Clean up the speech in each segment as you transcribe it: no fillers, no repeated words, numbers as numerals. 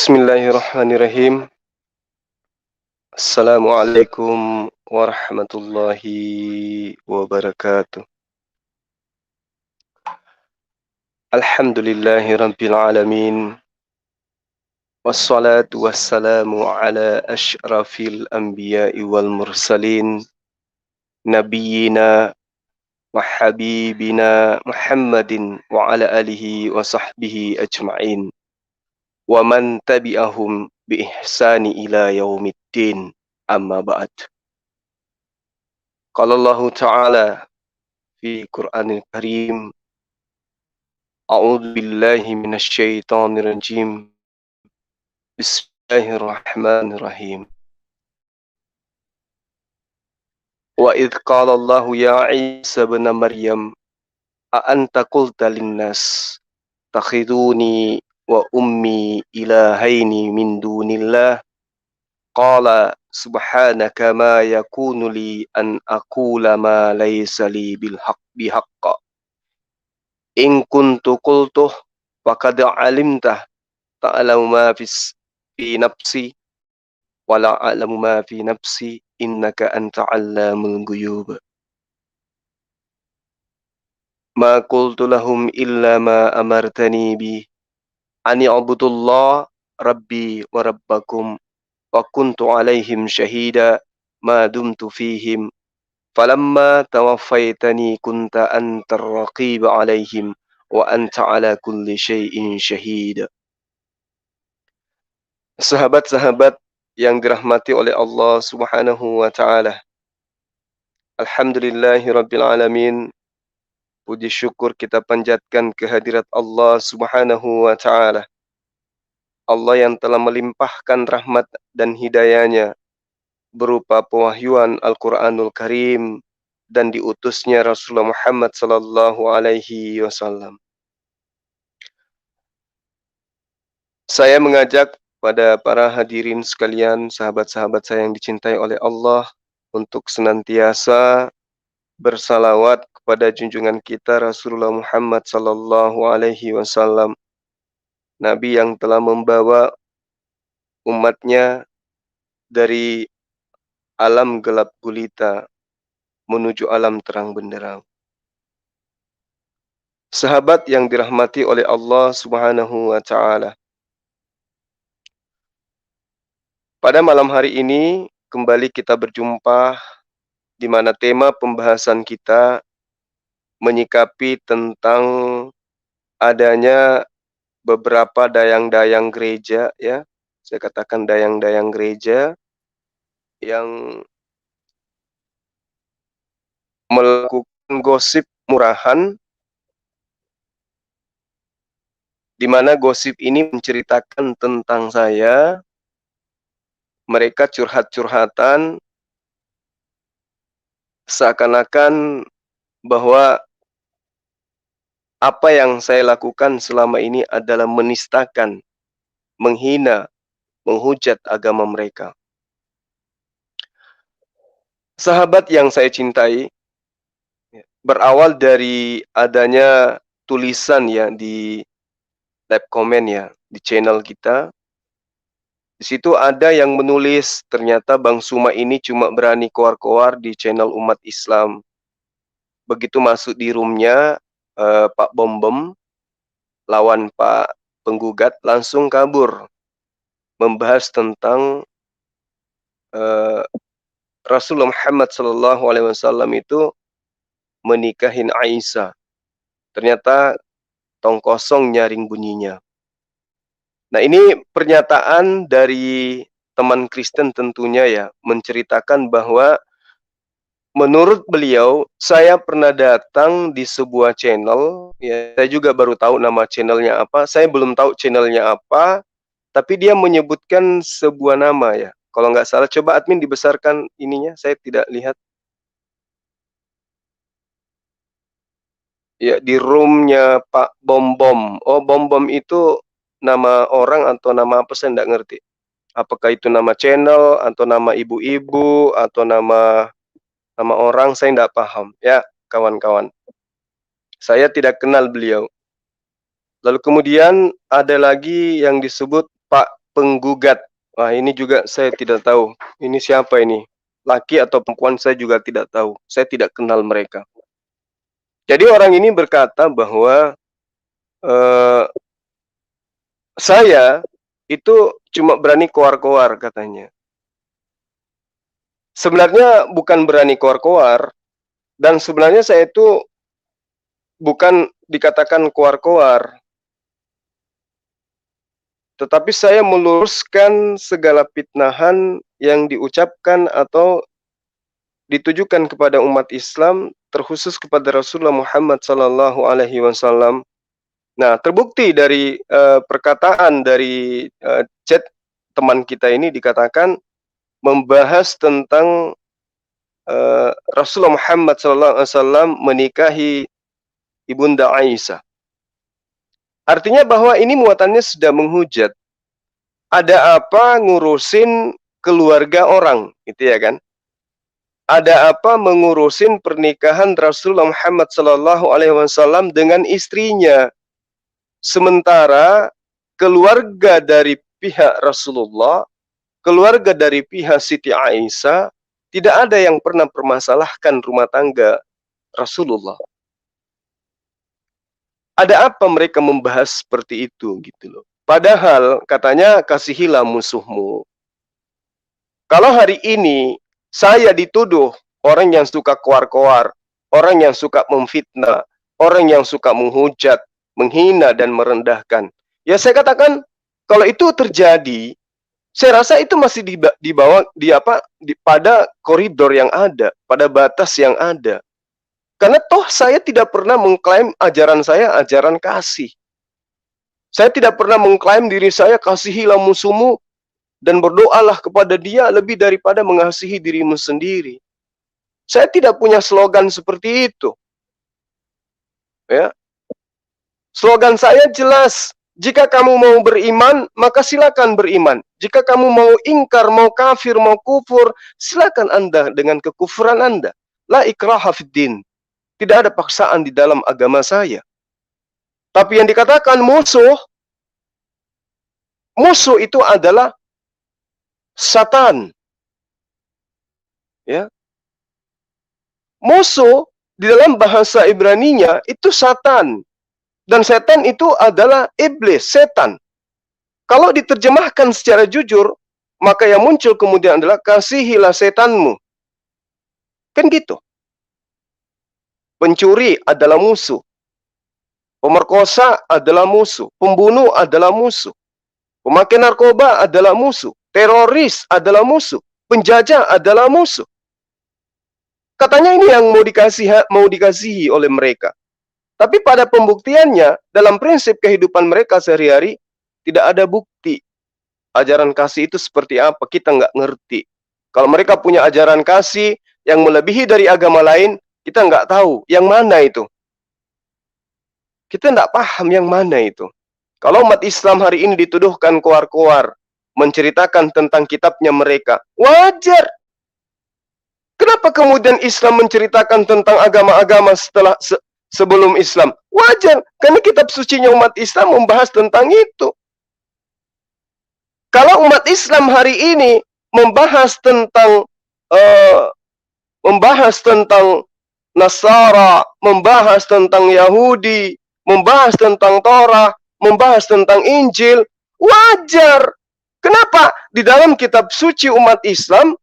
Bismillahirrahmanirrahim. Assalamualaikum warahmatullahi wabarakatuh. Alhamdulillahi rabbil alamin. Wassalatu wassalamu ala ashrafil anbiya'i wal mursalin. Nabiyyina wa habibina Muhammadin wa ala alihi wa sahbihi ajma'in. Wa man tabi'ahum bi ihsani ila yaumiddin. Amma ba'd. Qala Allah Ta'ala fi Qur'anil Karim, A'udzu billahi minasy syaithanir rajim. Bismillahirrahmanirrahim. Wa idz qala Allah ya Isa ibn Maryam, a anta qulta lin-nas takhiduni wa ummi ilahaini min dunillah, qala subhanaka ma yakunu li an aqula ma laysa li bihaqq. In kuntu qultuh faqad alimtah ta'lamu ma fi nafsi wa la a'lamu ma fi nafsi innaka anta 'allamul ghuyub. Ma qultu lahum illa ma amartani bi an i'budullah rabbi wa rabbakum wa kuntu 'alaihim syahida ma dumtu fihim falamma tawaffaytani kunta antar raqib 'alaihim wa anta 'ala kulli syai'in syahid. Sahabat-sahabat yang dirahmati oleh Allah Subhanahu wa taala. Alhamdulillahirabbil alamin. Puji syukur kita panjatkan kehadirat Allah Subhanahu wa taala. Allah yang telah melimpahkan rahmat dan hidayahnya berupa pewahyuan Al-Qur'anul Karim dan diutusnya Rasulullah Muhammad sallallahu alaihi wasallam. Saya mengajak pada para hadirin sekalian, sahabat-sahabat saya yang dicintai oleh Allah, untuk senantiasa bersalawat kepada junjungan kita Rasulullah Muhammad sallallahu alaihi wasallam, Nabi yang telah membawa umatnya dari alam gelap gulita menuju alam terang benderang. Sahabat yang dirahmati oleh Allah Subhanahu wa taala. Pada malam hari ini kembali kita berjumpa di mana tema pembahasan kita menyikapi tentang adanya beberapa dayang-dayang gereja, ya. Saya katakan dayang-dayang gereja yang melakukan gosip murahan, di mana gosip ini menceritakan tentang saya. Mereka curhat-curhatan seakan-akan bahwa apa yang saya lakukan selama ini adalah menistakan, menghina, menghujat agama mereka. Sahabat yang saya cintai, berawal dari adanya tulisan ya di live comment ya di channel kita. Di situ ada yang menulis, ternyata Bang Suma ini cuma berani koar-koar di channel umat Islam. Begitu masuk di roomnya Pak Bombom lawan Pak penggugat langsung kabur membahas tentang Rasulullah Muhammad sallallahu alaihi wasallam itu menikahin Aisyah. Ternyata tong kosong nyaring bunyinya. Nah, ini pernyataan dari teman Kristen tentunya ya, menceritakan bahwa menurut beliau, saya pernah datang di sebuah channel, ya, saya juga baru tahu nama channelnya apa, saya belum tahu channelnya apa, tapi dia menyebutkan sebuah nama ya. Kalau nggak salah, coba admin dibesarkan ininya, saya tidak lihat. Ya, di roomnya Pak Bombom. Oh, Bombom itu nama orang atau nama apa, saya nggak ngerti. Apakah itu nama channel atau nama ibu-ibu atau nama orang, saya nggak paham ya kawan-kawan. Saya tidak kenal beliau. Lalu kemudian ada lagi yang disebut Pak penggugat. Wah, ini juga saya tidak tahu. Ini siapa ini? Laki atau perempuan saya juga tidak tahu. Saya tidak kenal mereka. Jadi orang ini berkata bahwa saya itu cuma berani koar-koar katanya. Sebenarnya bukan berani koar-koar, dan sebenarnya saya itu bukan dikatakan koar-koar, tetapi saya meluruskan segala fitnahan yang diucapkan atau ditujukan kepada umat Islam, terkhusus kepada Rasulullah Muhammad sallallahu alaihi wasallam. Nah, terbukti dari perkataan dari chat teman kita ini dikatakan membahas tentang Rasulullah Muhammad sallallahu alaihi wasallam menikahi Ibunda Aisyah. Artinya bahwa ini muatannya sudah menghujat. Ada apa ngurusin keluarga orang, gitu ya kan? Ada apa mengurusin pernikahan Rasulullah Muhammad sallallahu alaihi wasallam dengan istrinya? Sementara keluarga dari pihak Rasulullah, keluarga dari pihak Siti Aisyah, tidak ada yang pernah permasalahkan rumah tangga Rasulullah. Ada apa mereka membahas seperti itu gitu loh. Padahal katanya kasihilah musuhmu. Kalau hari ini saya dituduh orang yang suka koar-koar, orang yang suka memfitnah, orang yang suka menghujat, menghina dan merendahkan. Ya saya katakan kalau itu terjadi, saya rasa itu masih di bawah pada koridor yang ada, pada batas yang ada. Karena toh saya tidak pernah mengklaim ajaran saya ajaran kasih. Saya tidak pernah mengklaim diri saya kasihilah musuhmu dan berdoalah kepada dia lebih daripada mengasihi dirimu sendiri. Saya tidak punya slogan seperti itu. Ya. Slogan saya jelas, jika kamu mau beriman, maka silakan beriman. Jika kamu mau ingkar, mau kafir, mau kufur, silakan Anda dengan kekufuran Anda. La ikraha fid din. Tidak ada paksaan di dalam agama saya. Tapi yang dikatakan musuh itu adalah Satan. Ya. Musuh di dalam bahasa Ibraninya itu Satan. Dan setan itu adalah iblis, setan. Kalau diterjemahkan secara jujur, maka yang muncul kemudian adalah kasihilah setanmu. Kan gitu. Pencuri adalah musuh. Pemerkosa adalah musuh. Pembunuh adalah musuh. Pemakai narkoba adalah musuh. Teroris adalah musuh. Penjajah adalah musuh. Katanya ini yang mau dikasihi oleh mereka. Tapi pada pembuktiannya, dalam prinsip kehidupan mereka sehari-hari, tidak ada bukti. Ajaran kasih itu seperti apa, kita nggak ngerti. Kalau mereka punya ajaran kasih yang melebihi dari agama lain, kita nggak tahu yang mana itu. Kita nggak paham yang mana itu. Kalau umat Islam hari ini dituduhkan koar-koar, menceritakan tentang kitabnya mereka, wajar. Kenapa kemudian Islam menceritakan tentang agama-agama sebelum Islam? Wajar, karena kitab sucinya umat Islam membahas tentang itu. Kalau umat Islam hari ini membahas tentang Nasara, membahas tentang Yahudi, membahas tentang Torah, membahas tentang Injil, wajar. Kenapa? Di dalam kitab suci umat Islam,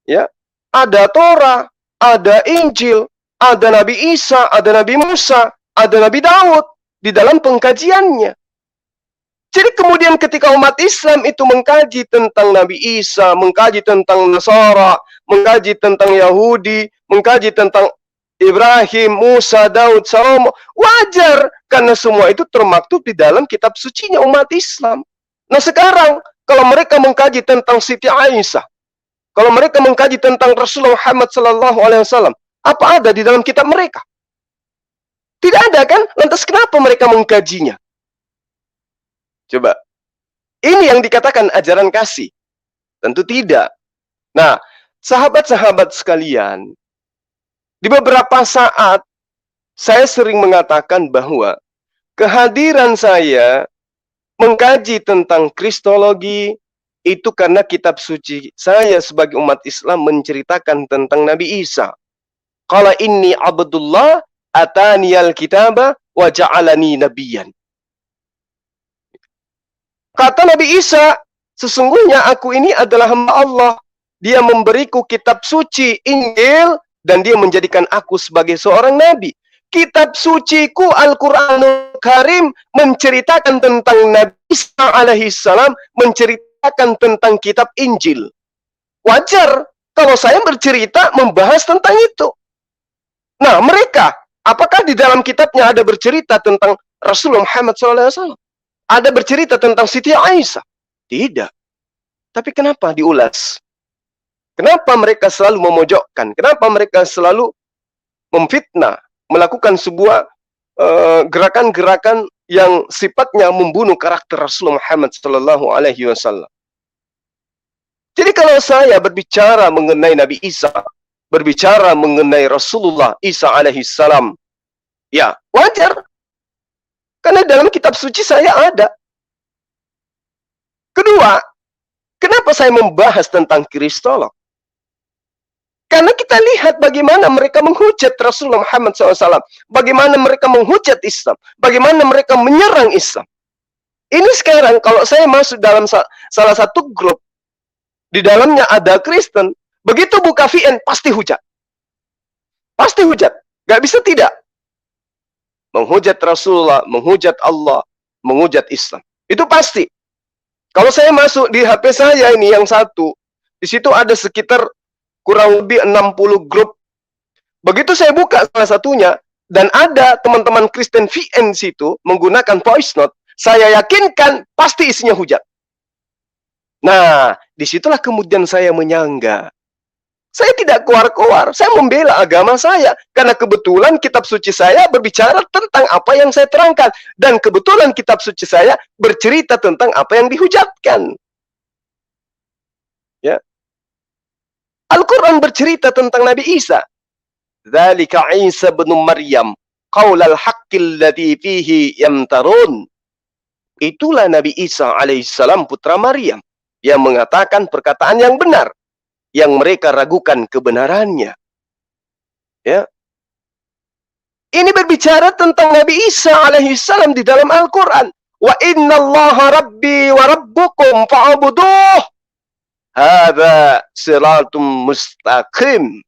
ya, ada Torah, ada Injil, ada Nabi Isa, ada Nabi Musa, ada Nabi Daud di dalam pengkajiannya. Jadi kemudian ketika umat Islam itu mengkaji tentang Nabi Isa, mengkaji tentang Nasara, mengkaji tentang Yahudi, mengkaji tentang Ibrahim, Musa, Daud, Salomo, wajar karena semua itu termaktub di dalam kitab sucinya umat Islam. Nah sekarang kalau mereka mengkaji tentang Siti Aisyah, kalau mereka mengkaji tentang Rasulullah Muhammad sallallahu alaihi wasallam, apa ada di dalam kitab mereka? Tidak ada kan? Lantas kenapa mereka mengkajinya? Coba. Ini yang dikatakan ajaran kasih. Tentu tidak. Nah, sahabat-sahabat sekalian, di beberapa saat saya sering mengatakan bahwa kehadiran saya mengkaji tentang kristologi itu karena kitab suci saya sebagai umat Islam menceritakan tentang Nabi Isa. Qala inni abdullah ataniyal kitaba wa ja'alani nabiyyan. Kata Nabi Isa, sesungguhnya aku ini adalah hamba Allah. Dia memberiku kitab suci, Injil, dan dia menjadikan aku sebagai seorang nabi. Kitab suciku Al-Quranul Karim menceritakan tentang Nabi Isa alaihissalam, menceritakan tentang kitab Injil. Wajar kalau saya bercerita membahas tentang itu. Nah, mereka, apakah di dalam kitabnya ada bercerita tentang Rasulullah Muhammad SAW? Ada bercerita tentang Siti Aisyah? Tidak. Tapi kenapa diulas? Kenapa mereka selalu memojokkan? Kenapa mereka selalu memfitnah, melakukan sebuah gerakan-gerakan yang sifatnya membunuh karakter Rasulullah Muhammad SAW? Jadi kalau saya berbicara mengenai Nabi Isa, berbicara mengenai Rasulullah Isa alaihissalam, ya wajar. Karena dalam kitab suci saya ada. Kedua, kenapa saya membahas tentang kristolog? Karena kita lihat bagaimana mereka menghujat Rasulullah Muhammad SAW. Bagaimana mereka menghujat Islam. Bagaimana mereka menyerang Islam. Ini sekarang kalau saya masuk dalam salah satu grup, di dalamnya ada Kristen, begitu buka VN, pasti hujat. Pasti hujat. Gak bisa tidak. Menghujat Rasulullah, menghujat Allah, menghujat Islam. Itu pasti. Kalau saya masuk di HP saya ini yang satu, di situ ada sekitar kurang lebih 60 grup. Begitu saya buka salah satunya, dan ada teman-teman Kristen VN situ menggunakan voice note, saya yakinkan pasti isinya hujat. Nah, disitulah kemudian saya menyangga. Saya tidak keluar-keluar, saya membela agama saya. Karena kebetulan kitab suci saya berbicara tentang apa yang saya terangkan. Dan kebetulan kitab suci saya bercerita tentang apa yang dihujatkan. Ya. Al-Quran bercerita tentang Nabi Isa. Dzalika Isa bin Maryam, qaulal haqqil ladzi fihi yamtarun. Itulah Nabi Isa alaihissalam putra Maryam yang mengatakan perkataan yang benar, yang mereka ragukan kebenarannya. Ya. Ini berbicara tentang Nabi Isa alaihissalam di dalam Al-Quran. Wa innallaha rabbi wa rabbukum fa'buduh. Hadza siratum mustaqim.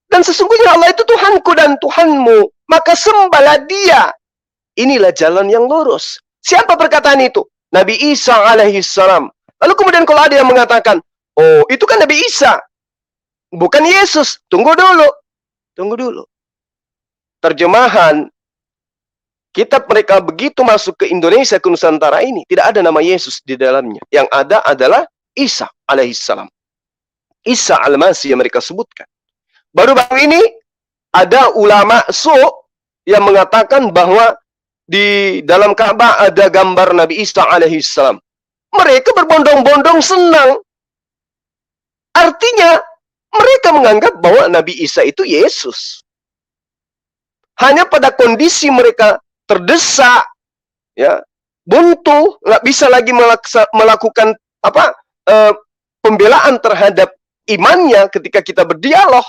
Dan sesungguhnya Allah itu Tuhanku dan Tuhanmu, maka sembahlah Dia. Inilah jalan yang lurus. Siapa perkataan itu? Nabi Isa alaihissalam. Lalu kemudian kalau ada yang mengatakan, oh, itu kan Nabi Isa, bukan Yesus. Tunggu dulu. Tunggu dulu. Terjemahan kitab mereka begitu masuk ke Indonesia, ke Nusantara ini, tidak ada nama Yesus di dalamnya. Yang ada adalah Isa alaihissalam. Isa al-Masih yang mereka sebutkan. Baru-baru ini ada ulama yang mengatakan bahwa di dalam Ka'bah ada gambar Nabi Isa alaihissalam. Mereka berbondong-bondong senang. Artinya, mereka menganggap bahwa Nabi Isa itu Yesus. Hanya pada kondisi mereka terdesak, ya, buntu, nggak bisa lagi melakukan pembelaan terhadap imannya ketika kita berdialog.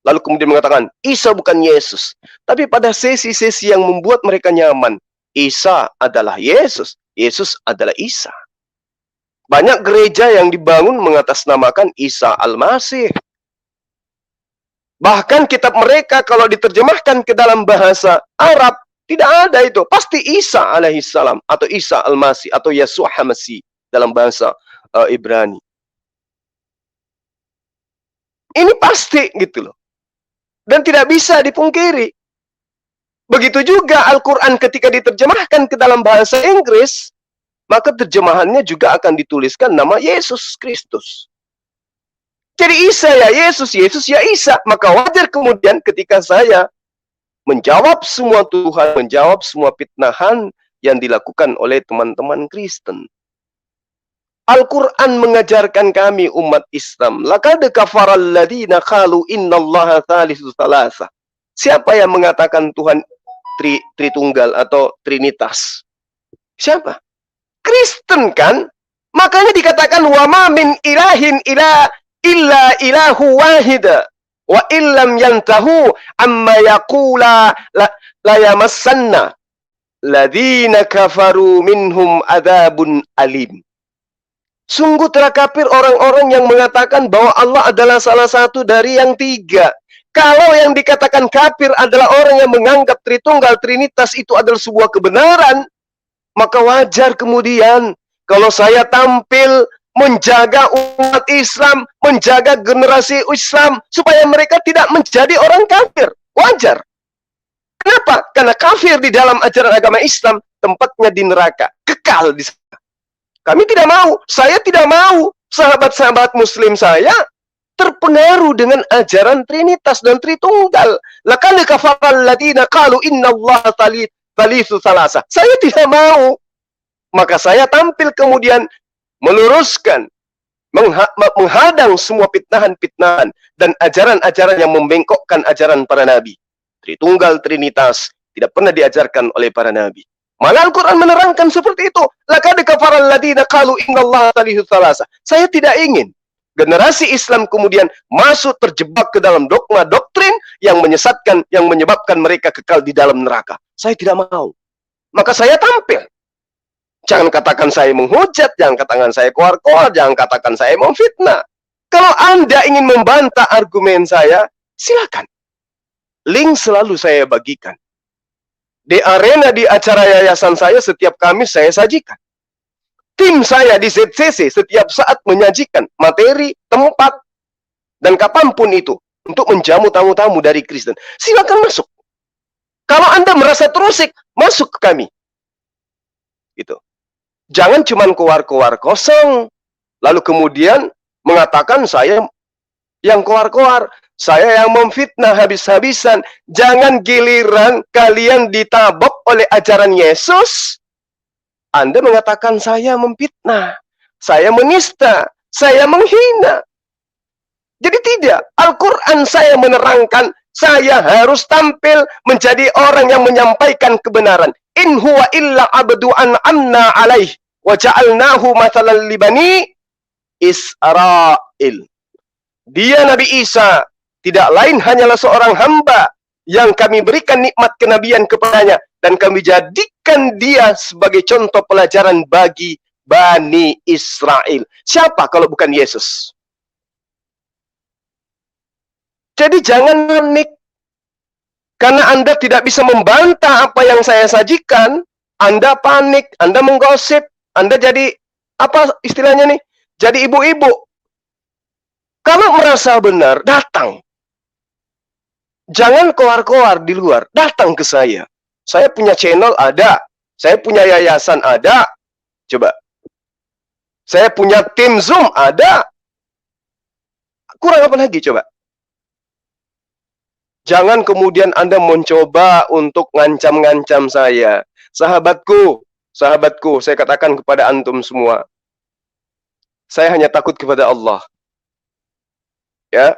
Lalu kemudian mengatakan, Isa bukan Yesus. Tapi pada sesi-sesi yang membuat mereka nyaman, Isa adalah Yesus, Yesus adalah Isa. Banyak gereja yang dibangun mengatasnamakan Isa Al-Masih. Bahkan kitab mereka kalau diterjemahkan ke dalam bahasa Arab, tidak ada itu. Pasti Isa alaihissalam, atau Isa Al-Masih, atau Yeshua HaMasih dalam bahasa Ibrani. Ini pasti gitu loh. Dan tidak bisa dipungkiri. Begitu juga Al-Quran ketika diterjemahkan ke dalam bahasa Inggris, maka terjemahannya juga akan dituliskan nama Yesus Kristus. Jadi Isa ya Yesus, Yesus ya Isa. Maka wajar kemudian ketika saya menjawab semua tuduhan, menjawab semua fitnahan yang dilakukan oleh teman-teman Kristen. Al-Quran mengajarkan kami umat Islam. Laqad kafaral ladzina qalu innallaha tsalitsu tsalatsa. Siapa yang mengatakan Tuhan Tritunggal atau Trinitas? Siapa? Kristen kan? Makanya dikatakan wa ma min ilahin illa ilahu wahid. Wa illam yantahu amma yaqula la yamassanna ladina kafaru minhum adzabun alim. Sungguh telah kafir orang-orang yang mengatakan bahwa Allah adalah salah satu dari yang tiga. Kalau yang dikatakan kafir adalah orang yang menganggap Tritunggal Trinitas itu adalah sebuah kebenaran, maka wajar kemudian kalau saya tampil menjaga umat Islam, menjaga generasi Islam, supaya mereka tidak menjadi orang kafir. Wajar. Kenapa? Karena kafir di dalam ajaran agama Islam, tempatnya di neraka. Kekal di sana. Kami tidak mau, saya tidak mau sahabat-sahabat muslim saya terpengaruh dengan ajaran Trinitas dan Tritunggal. Laqad kafara alladziina qalu innallaha tsalitsu tsalasa. Saya tidak mau. Maka saya tampil kemudian meluruskan, menghadang semua fitnahan-fitnahan dan ajaran-ajaran yang membengkokkan ajaran para nabi. Tritunggal Trinitas tidak pernah diajarkan oleh para nabi. Malah Al-Quran menerangkan seperti itu. Laqad kafara alladziina qalu innallaha tsalitsu tsalasa. Saya tidak ingin generasi Islam kemudian masuk terjebak ke dalam dogma doktrin yang menyesatkan, yang menyebabkan mereka kekal di dalam neraka. Saya tidak mau. Maka saya tampil. Jangan katakan saya menghujat, jangan katakan saya koar-koar, jangan katakan saya memfitnah. Kalau Anda ingin membantah argumen saya, silakan. Link selalu saya bagikan. Di arena di acara yayasan saya setiap Kamis saya sajikan. Tim saya di ZCC setiap saat menyajikan materi, tempat, dan kapanpun itu untuk menjamu tamu-tamu dari Kristen. Silakan masuk. Kalau Anda merasa terusik, masuk ke kami. Gitu. Jangan cuma koar-koar kosong, lalu kemudian mengatakan saya yang koar-koar, saya yang memfitnah habis-habisan. Jangan giliran kalian ditabok oleh ajaran Yesus, Anda mengatakan saya memfitnah, saya menista, saya menghina. Jadi tidak, Al-Quran saya menerangkan, saya harus tampil menjadi orang yang menyampaikan kebenaran. In huwa illa abdu an'amna alaih wa ja'alnahu mathalan li bani Israil. Dia Nabi Isa tidak lain hanyalah seorang hamba yang kami berikan nikmat kenabian kepadanya dan kami jadikan dia sebagai contoh pelajaran bagi Bani Israel. Siapa kalau bukan Yesus? Jadi jangan panik karena Anda tidak bisa membantah apa yang saya sajikan. Anda panik, Anda menggosip, Anda jadi apa istilahnya nih? Jadi ibu-ibu. Kalau merasa benar, datang. Jangan koar-koar di luar, datang ke saya. Saya punya channel ada, saya punya yayasan ada. Coba. Saya punya tim Zoom ada. Kurang apa lagi coba? Jangan kemudian Anda mencoba untuk ngancam-ngancam saya. Sahabatku, saya katakan kepada antum semua. Saya hanya takut kepada Allah. Ya,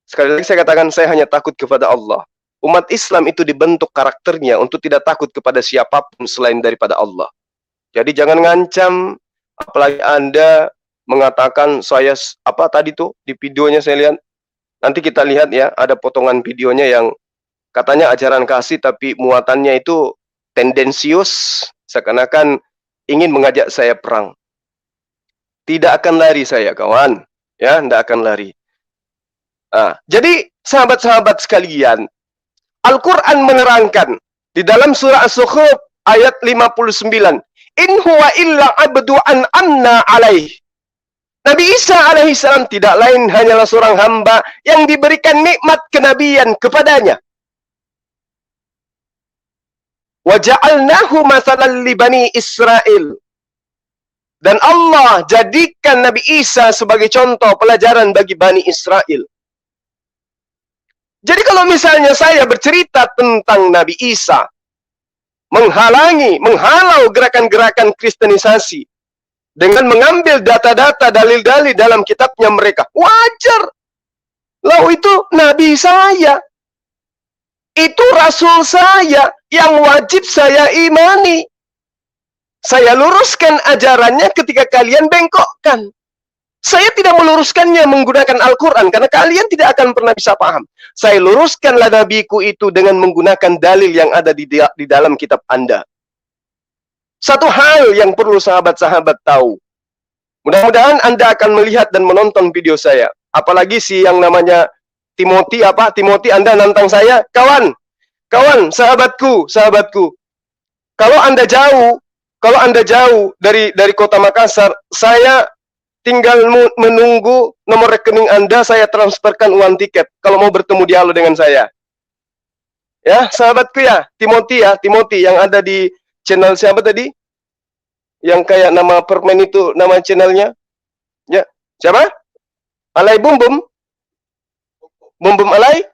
sekali lagi saya katakan saya hanya takut kepada Allah. Umat Islam itu dibentuk karakternya untuk tidak takut kepada siapapun selain daripada Allah. Jadi jangan ngancam, apalagi Anda mengatakan saya apa tadi tuh di videonya saya lihat. Nanti kita lihat ya, ada potongan videonya yang katanya ajaran kasih tapi muatannya itu tendensius, seakan-akan ingin mengajak saya perang. Tidak akan lari saya, kawan. Ya, tidak akan lari. Jadi sahabat-sahabat sekalian, Al-Quran menerangkan di dalam surah As-Sukhruf ayat 59, in huwa illa abdu an'amna alaih. Nabi Isa alaihissalam tidak lain hanyalah seorang hamba yang diberikan nikmat kenabian kepadanya. Wa ja'alnahu mathalan li bani Israil. Dan Allah jadikan Nabi Isa sebagai contoh pelajaran bagi Bani Israel. Jadi kalau misalnya saya bercerita tentang Nabi Isa, menghalau gerakan-gerakan kristenisasi, dengan mengambil data-data, dalil-dalil dalam kitabnya mereka, wajar. Lalu itu Nabi saya. Itu Rasul saya yang wajib saya imani. Saya luruskan ajarannya ketika kalian bengkokkan. Saya tidak meluruskannya menggunakan Al-Quran, karena kalian tidak akan pernah bisa paham. Saya luruskanlah nabiku itu dengan menggunakan dalil yang ada di dalam kitab Anda. Satu hal yang perlu sahabat-sahabat tahu. Mudah-mudahan Anda akan melihat dan menonton video saya. Apalagi si yang namanya Timothy, Timothy, Anda nantang saya. Kawan, sahabatku. Kalau Anda jauh dari kota Makassar, saya tinggal menunggu nomor rekening Anda, saya transferkan uang tiket kalau mau bertemu dialog dengan saya. Ya, sahabatku ya, Timothy yang ada di channel siapa tadi? Yang kayak nama permen itu, nama channelnya. Ya, siapa? Alay Bum Bum? Bum Bum Alay?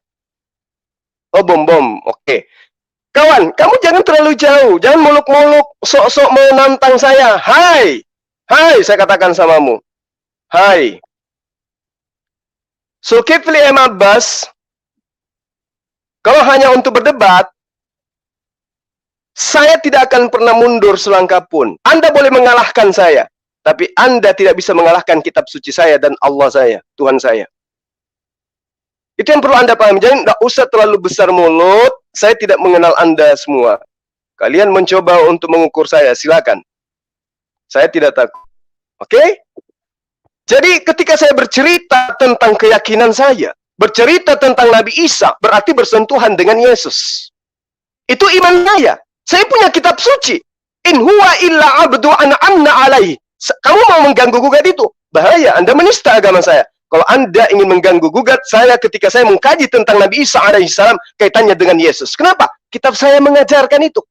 Oh, Bum Bum. Oke. Kawan, kamu jangan terlalu jauh, jangan muluk-muluk, sok-sok mau nantang saya. Hai, saya katakan samamu. Hai. Zulkifli M. Abbas, kalau hanya untuk berdebat, saya tidak akan pernah mundur selangkah pun. Anda boleh mengalahkan saya, tapi Anda tidak bisa mengalahkan kitab suci saya dan Allah saya, Tuhan saya. Itu yang perlu Anda pahami. Jadi tidak usah terlalu besar mulut. Saya tidak mengenal Anda semua. Kalian mencoba untuk mengukur saya, silakan. Saya tidak takut. Oke? Jadi ketika saya bercerita tentang keyakinan saya, bercerita tentang Nabi Isa, berarti bersentuhan dengan Yesus. Itu iman saya. Saya punya kitab suci. In huwa illa abdu an'amna alaihi. Kamu mau mengganggu-gugat itu? Bahaya, Anda menista agama saya. Kalau Anda ingin mengganggu-gugat saya ketika saya mengkaji tentang Nabi Isa alaihissalam, kaitannya dengan Yesus. Kenapa? Kitab saya mengajarkan itu.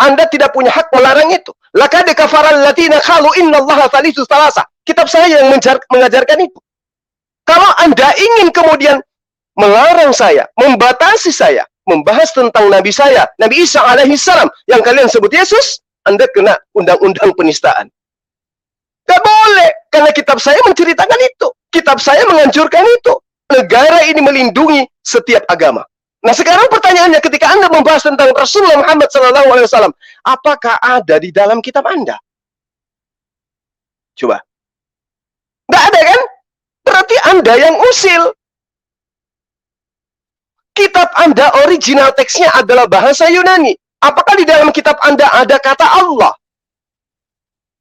Anda tidak punya hak melarang itu. Laqad kafara alladziina qalu innallaha tsalitsu tsalasa. Kitab saya yang mengajarkan itu. Kalau Anda ingin kemudian melarang saya, membatasi saya, membahas tentang Nabi saya, Nabi Isa alaihissalam, yang kalian sebut Yesus, Anda kena undang-undang penistaan. Gak boleh, karena kitab saya menceritakan itu. Kitab saya menganjurkan itu. Negara ini melindungi setiap agama. Nah sekarang pertanyaannya, ketika Anda membahas tentang Rasulullah Muhammad SAW, apakah ada di dalam kitab Anda? Coba. Nggak ada kan? Berarti Anda yang usil. Kitab Anda original teksnya adalah bahasa Yunani. Apakah di dalam kitab Anda ada kata Allah?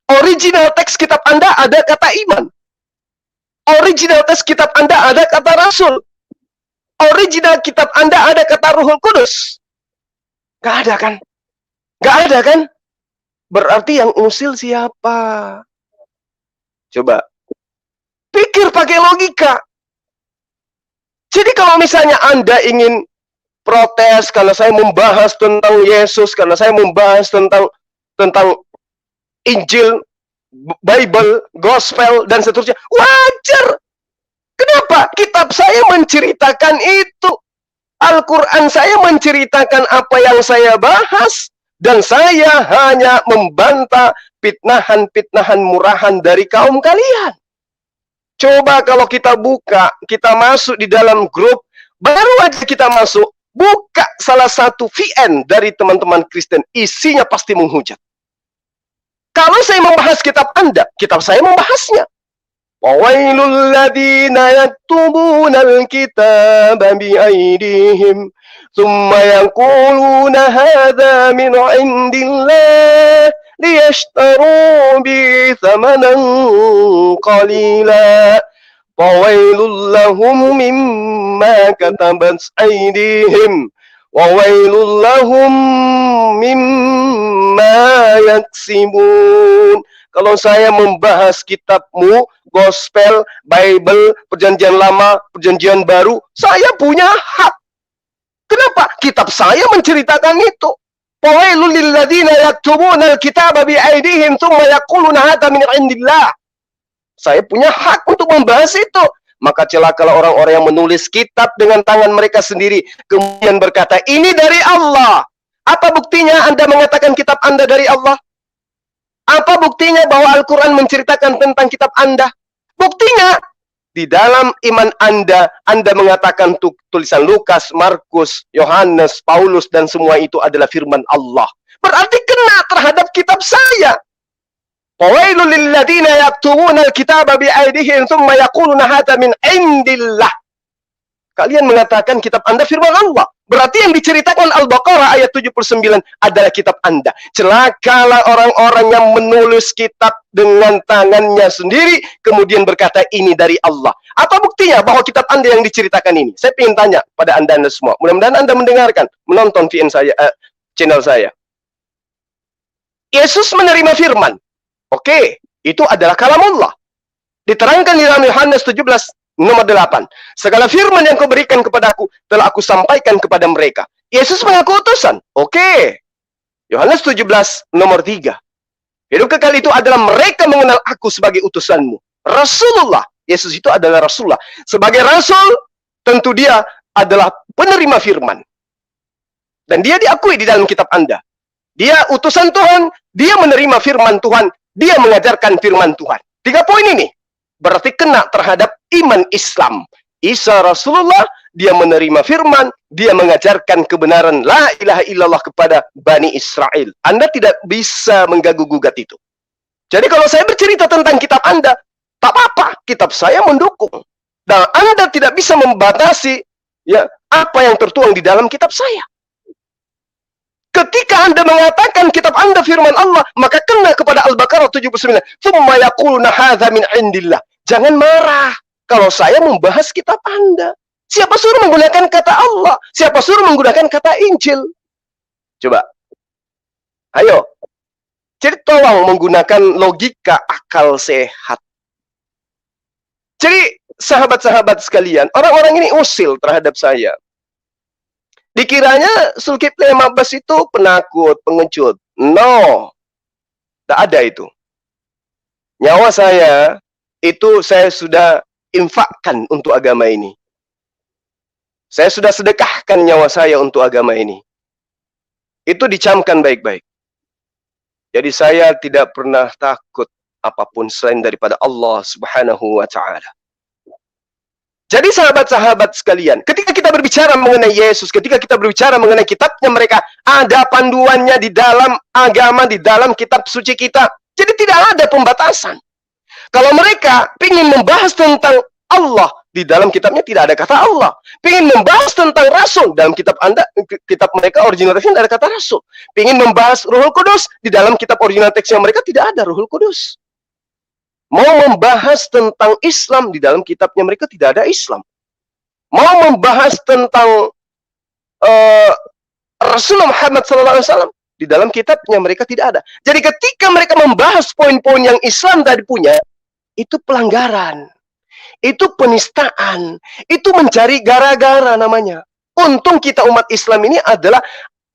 Original teks kitab Anda ada kata iman. Original teks kitab Anda ada kata Rasul. Original kitab Anda ada kata Ruhul Kudus. Nggak ada kan? Nggak ada kan? Berarti yang usil siapa? Coba. Pikir pakai logika. Jadi kalau misalnya Anda ingin protes karena saya membahas tentang Yesus, karena saya membahas tentang Injil, Bible, Gospel, dan seterusnya, wajar. Kenapa? Kitab saya menceritakan itu. Al-Quran saya menceritakan apa yang saya bahas. Dan saya hanya membantah fitnahan-fitnahan murahan dari kaum kalian. Coba kalau kita buka, kita masuk di dalam grup, baru aja kita masuk, buka salah satu VN dari teman-teman Kristen, isinya pasti menghujat. Kalau saya membahas kitab Anda, kitab saya membahasnya. Wawailul ladzina yaktubuna al-kitaba bi'aydihim thumma yaquluna hadza min 'indillah liyashtaru bi thamanan qalila wawailul lahum mimma katabat aydihim wawailul lahum mimma yaksibun. Kalau saya membahas kitabmu, Gospel, Bible, Perjanjian Lama, Perjanjian Baru, saya punya hak. Kenapa? Kitab saya menceritakan itu. Fawailul lil ladzina yaktubuna al-kitaba bi aydihim tsumma yaquluna hadza min 'indillah. Saya punya hak untuk membahas itu. Maka celakalah orang-orang yang menulis kitab dengan tangan mereka sendiri, kemudian berkata, ini dari Allah. Apa buktinya Anda mengatakan kitab Anda dari Allah? Apa buktinya bahwa Al-Quran menceritakan tentang kitab Anda? Buktinya, di dalam iman Anda mengatakan tulisan Lukas, Markus, Yohanes, Paulus, dan semua itu adalah firman Allah. berarti kena terhadap kitab saya. Fawailul lil ladzina yaktubuna al-kitaba bi'aydihim tsumma yaquluna hadza min indillah. Kalian mengatakan kitab Anda firman Allah. Berarti yang diceritakan Al-Baqarah ayat 79 adalah kitab Anda. Celakalah orang-orang yang menulis kitab dengan tangannya sendiri, kemudian berkata ini dari Allah. Apa buktinya bahwa kitab Anda yang diceritakan ini? Saya ingin tanya pada Anda semua. Mudah-mudahan Anda mendengarkan, menonton VN saya, channel saya. Yesus menerima firman. Oke, itu adalah kalamullah. Diterangkan di dalam Yohanes 17 nomor 8. Segala firman yang kau berikan kepadaku telah aku sampaikan kepada mereka. Yesus mengaku utusan. Oke. Yohanes 17 nomor 3. Hidup kekal itu adalah mereka mengenal aku sebagai utusanmu. Rasulullah. Yesus itu adalah Rasulullah. Sebagai Rasul, tentu dia adalah penerima firman. Dan dia diakui di dalam kitab Anda. Dia utusan Tuhan, dia menerima firman Tuhan, dia mengajarkan firman Tuhan. 3 poin ini berarti kena terhadap iman Islam. Isa Rasulullah, dia menerima firman, dia mengajarkan kebenaran la ilaha illallah kepada Bani Israel. Anda tidak bisa mengganggu-gugat itu. Jadi kalau saya bercerita tentang kitab Anda, tak apa-apa, kitab saya mendukung. Dan Anda tidak bisa membatasi ya apa yang tertuang di dalam kitab saya. Ketika Anda mengatakan kitab Anda firman Allah, maka kena kepada Al-Baqarah 79. Tsumma yaquluna hadza min indillah. Jangan marah kalau saya membahas kitab Anda. Siapa suruh menggunakan kata Allah? Siapa suruh menggunakan kata Injil? Coba. Ayo. Jadi tolong menggunakan logika akal sehat. Jadi sahabat-sahabat sekalian, orang-orang ini usil terhadap saya. Dikiranya Zulkifli Abbas itu penakut, pengecut. No. Tak ada itu. Nyawa saya, itu saya sudah infakkan untuk agama ini. Saya sudah sedekahkan nyawa saya untuk agama ini. Itu dicamkan baik-baik. Jadi saya tidak pernah takut apapun selain daripada Allah Subhanahu wa Ta'ala. Jadi sahabat-sahabat sekalian, ketika kita berbicara mengenai Yesus, ketika kita berbicara mengenai kitabnya mereka, ada panduannya di dalam agama, di dalam kitab suci kita. Jadi tidak ada pembatasan. Kalau mereka ingin membahas tentang Allah, di dalam kitabnya tidak ada kata Allah. Ingin membahas tentang Rasul, dalam kitab Anda, kitab mereka original teksnya tidak ada kata Rasul. Ingin membahas Ruhul Kudus, di dalam kitab original teksnya mereka tidak ada Ruhul Kudus. Mau membahas tentang Islam, di dalam kitabnya mereka tidak ada Islam. Mau membahas tentang Rasulullah Muhammad SAW, di dalam kitabnya mereka tidak ada. Jadi ketika mereka membahas poin-poin yang Islam tadi punya, itu pelanggaran, itu penistaan, itu mencari gara-gara namanya. Untung kita umat Islam ini adalah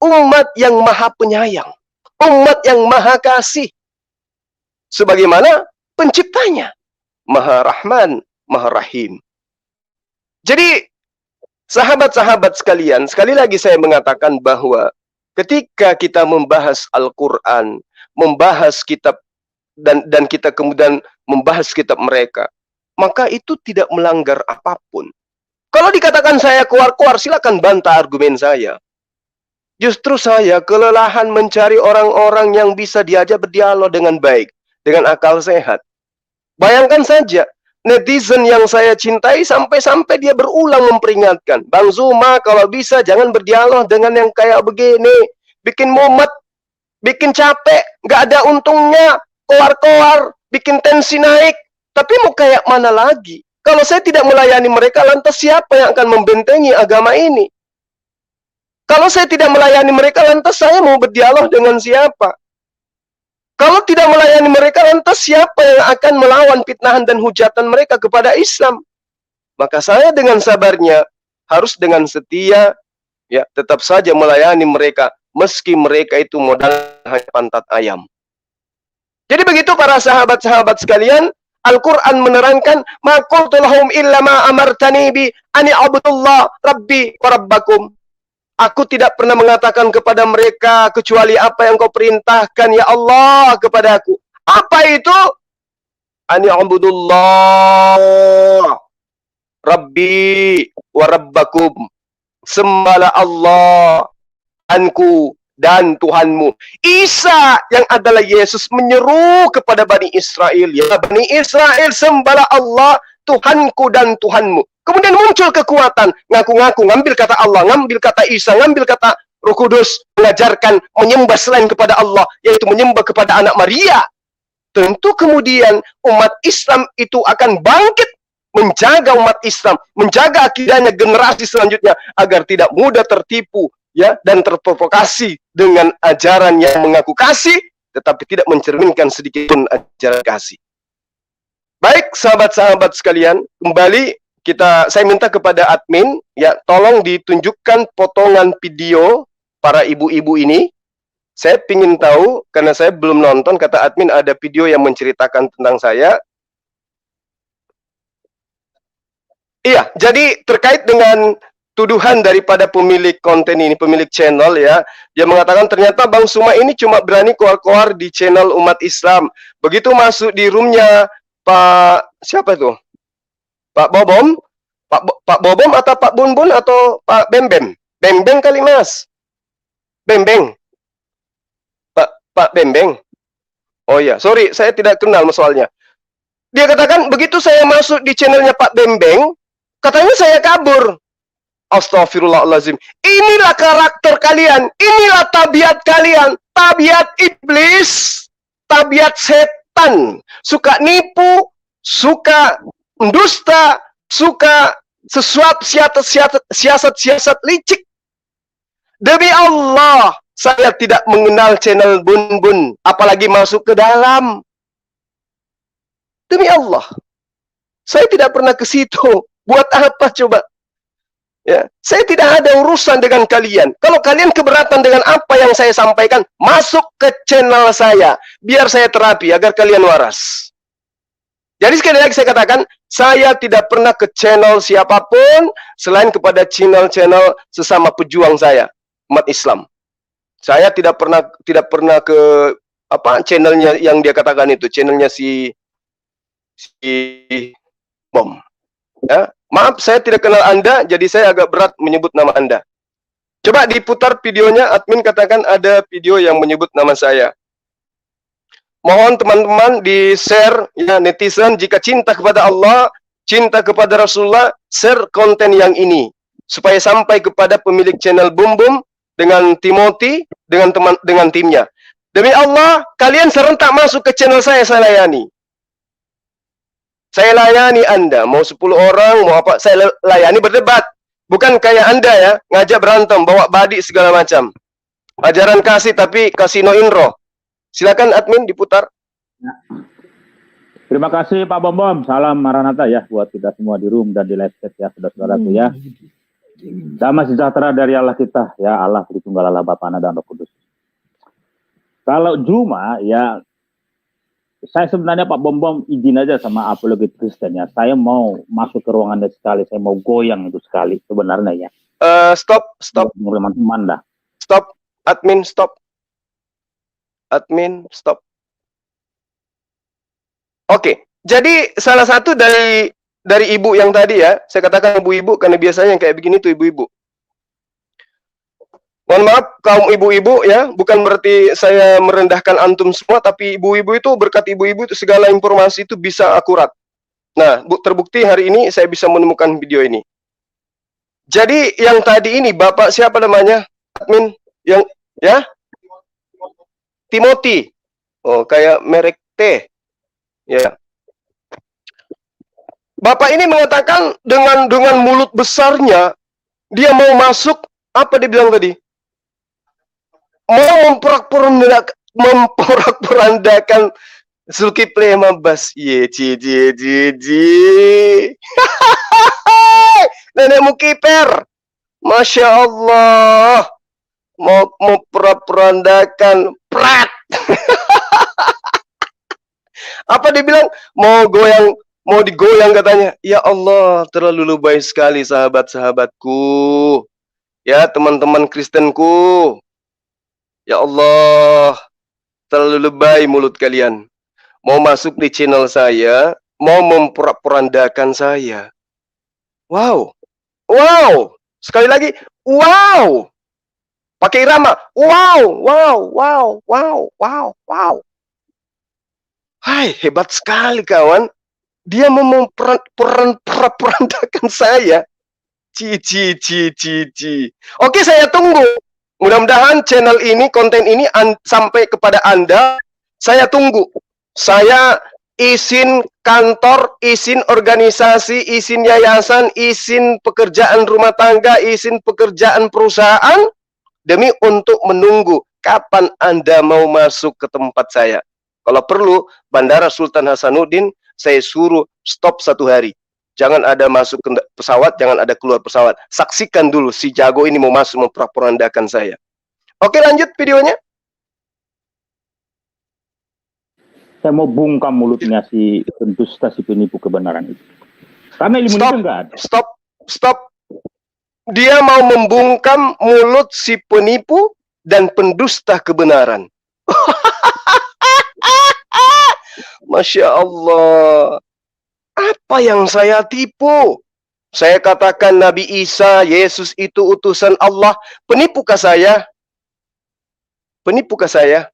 umat yang maha penyayang, umat yang maha kasih. Sebagaimana penciptanya, Maha Rahman, Maha Rahim. Jadi, sahabat-sahabat sekalian, sekali lagi saya mengatakan bahwa ketika kita membahas Al-Quran, membahas kitab, dan kita kemudian membahas kitab mereka, maka itu tidak melanggar apapun. Kalau dikatakan saya keluar-keluar, silakan bantah argumen saya. Justru saya kelelahan mencari orang-orang yang bisa diajak berdialog dengan baik, dengan akal sehat. Bayangkan saja, netizen yang saya cintai sampai-sampai dia berulang memperingatkan, Bang Zuma kalau bisa jangan berdialog dengan yang kayak begini, bikin mumet, bikin capek, nggak ada untungnya, keluar-keluar, bikin tensi naik. Tapi mau kayak mana lagi? Kalau saya tidak melayani mereka, lantas siapa yang akan membentengi agama ini? Kalau saya tidak melayani mereka, lantas saya mau berdialog dengan siapa? Kalau tidak melayani mereka, lantas siapa yang akan melawan fitnahan dan hujatan mereka kepada Islam? Maka saya dengan sabarnya, harus dengan setia, ya tetap saja melayani mereka, meski mereka itu modal hanya pantat ayam. Jadi begitu para sahabat-sahabat sekalian, Al-Quran menerangkan, ma qultu lahum illa ma amartani bi ani abdullah rabbi wa rabbakum. Aku tidak pernah mengatakan kepada mereka kecuali apa yang kau perintahkan ya Allah kepadaku. Apa itu? Ani abdullah rabbi wa rabbakum. Sembahlah Allah, Tuhanku dan Tuhanmu. Isa yang adalah Yesus menyeru kepada Bani Israel, ya Bani Israel, sembahlah Allah, Tuhanku dan Tuhanmu. Kemudian muncul kekuatan, ngaku-ngaku, ngambil kata Allah, ngambil kata Isa, ngambil kata Roh Kudus, mengajarkan menyembah selain kepada Allah, yaitu menyembah kepada anak Maria. Tentu kemudian umat Islam itu akan bangkit menjaga umat Islam, menjaga akidahnya generasi selanjutnya agar tidak mudah tertipu, ya, dan terprovokasi dengan ajaran yang mengaku kasih tetapi tidak mencerminkan sedikit pun ajaran kasih. Baik, sahabat-sahabat sekalian, kembali saya minta kepada admin, ya, tolong ditunjukkan potongan video para ibu-ibu ini. Saya ingin tahu, karena saya belum nonton, kata admin ada video yang menceritakan tentang saya. Iya, jadi terkait dengan tuduhan daripada pemilik konten ini, pemilik channel, ya, dia mengatakan ternyata Bang Suma ini cuma berani keluar-keluar di channel umat Islam. Begitu masuk di roomnya Pak siapa itu? Pak Bobom, Pak Bobom atau Pak Bunbun atau Pak Bembem? Bembeng kali Mas. Bembeng. Pak Bembeng. Oh iya, sorry, saya tidak kenal soalnya. Dia katakan begitu saya masuk di channelnya Pak Bembeng, katanya saya kabur. Astagfirullahaladzim. Inilah karakter kalian. Inilah tabiat kalian. Tabiat iblis. Tabiat setan. Suka nipu. Suka mendusta. Suka sesuatu siasat-siasat licik. Demi Allah, saya tidak mengenal channel Bunbun. Apalagi masuk ke dalam. Demi Allah. Saya tidak pernah ke situ. Buat apa coba? Ya, saya tidak ada urusan dengan kalian. Kalau kalian keberatan dengan apa yang saya sampaikan, masuk ke channel saya, biar saya terapi agar kalian waras. Jadi sekali lagi saya katakan, saya tidak pernah ke channel siapapun selain kepada channel-channel sesama pejuang saya, umat Islam. Saya tidak pernah ke channelnya yang dia katakan itu, channelnya si Bom. Ya, maaf, saya tidak kenal Anda, jadi saya agak berat menyebut nama Anda. Coba diputar videonya, admin katakan ada video yang menyebut nama saya. Mohon teman-teman di-share, ya, netizen, jika cinta kepada Allah, cinta kepada Rasulullah, share konten yang ini. Supaya sampai kepada pemilik channel Bum Bum, dengan Timothy, dengan timnya. Demi Allah, kalian serentak masuk ke channel saya layani. Saya layani Anda, mau 10 orang, mau apa, saya layani berdebat. Bukan kayak Anda ya, ngajak berantem, bawa badik segala macam. Ajaran kasih tapi kasino inro. Silakan admin diputar. Terima kasih Pak Bom Bom. Salam Maranatha ya buat kita semua di room dan di live chat ya, saudara-saudaraku ya. Damai sejahtera dari Allah kita ya, Allah Tritunggal Allah Bapa Anak dan Roh Kudus. Kalau Juma ya, saya sebenarnya Pak Bom Bom izin aja sama apologet Kristen ya. Saya mau masuk ke ruangan sekali, saya mau goyang itu sekali sebenarnya ya. Stop. Teman-teman dah. Stop, admin stop. Admin stop. Oke, jadi salah satu dari ibu yang tadi ya, saya katakan ibu-ibu karena biasanya yang kayak begini tuh ibu-ibu. Mohon maaf kaum ibu-ibu ya, bukan berarti saya merendahkan antum semua, tapi ibu-ibu itu, berkat ibu-ibu itu segala informasi itu bisa akurat. Nah, terbukti hari ini saya bisa menemukan video ini. Jadi yang tadi ini Bapak siapa namanya? Admin yang ya? Timothy. Oh, kayak merek teh. Ya. Bapak ini mengatakan dengan mulut besarnya dia mau masuk, apa dia bilang tadi? Mau memporak-porandakan Zulkifli Mabas. Nenekmu kiper. Masya Allah. Mau memporak-porandakan prat. Apa dia bilang? Mau digoyang katanya. Ya Allah, terlalu lebay sekali sahabat-sahabatku. Ya, teman-teman Kristenku. Ya Allah, terlalu lebay mulut kalian. Mau masuk di channel saya, mau memporak-porandakan saya. Wow. Wow. Sekali lagi, wow. Pakai irama. Wow, wow, wow, wow, wow, wow. Hai, hebat sekali kawan. Dia memperandakan saya. Ci. Oke, saya tunggu. Mudah-mudahan channel ini, konten ini sampai kepada Anda. Saya tunggu. Saya izin kantor, izin organisasi, izin yayasan, izin pekerjaan rumah tangga, izin pekerjaan perusahaan, demi untuk menunggu kapan Anda mau masuk ke tempat saya. Kalau perlu, Bandara Sultan Hasanuddin, saya suruh stop 1 hari. Jangan ada masuk ke pesawat, jangan ada keluar pesawat. Saksikan dulu si jago ini mau masuk memperandakan saya. Oke, lanjut videonya. Saya mau bungkam mulutnya si pendusta, si penipu kebenaran itu. Karena ilmu itu enggak ada. Stop. Dia mau membungkam mulut si penipu dan pendusta kebenaran. Masya Allah. Apa yang saya tipu? Saya katakan Nabi Isa, Yesus itu utusan Allah. Penipukah saya? Penipukah saya?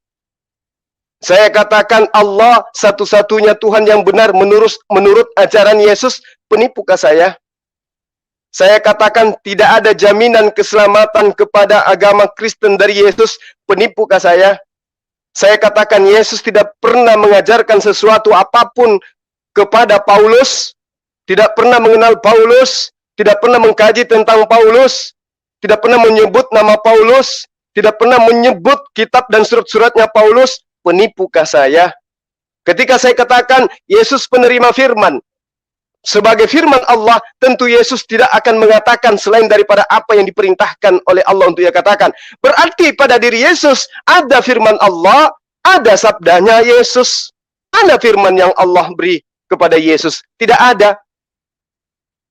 Saya katakan Allah satu-satunya Tuhan yang benar menurut ajaran Yesus. Penipukah saya? Saya katakan tidak ada jaminan keselamatan kepada agama Kristen dari Yesus. Penipukah saya? Saya katakan Yesus tidak pernah mengajarkan sesuatu apapun kepada Paulus, tidak pernah mengenal Paulus, tidak pernah mengkaji tentang Paulus, tidak pernah menyebut nama Paulus, tidak pernah menyebut kitab dan surat-suratnya Paulus. Penipukah saya? Ketika saya katakan Yesus penerima firman, sebagai firman Allah, tentu Yesus tidak akan mengatakan selain daripada apa yang diperintahkan oleh Allah untuk ia katakan. Berarti pada diri Yesus ada firman Allah, ada sabdanya Yesus. Ada firman yang Allah beri kepada Yesus? Tidak ada.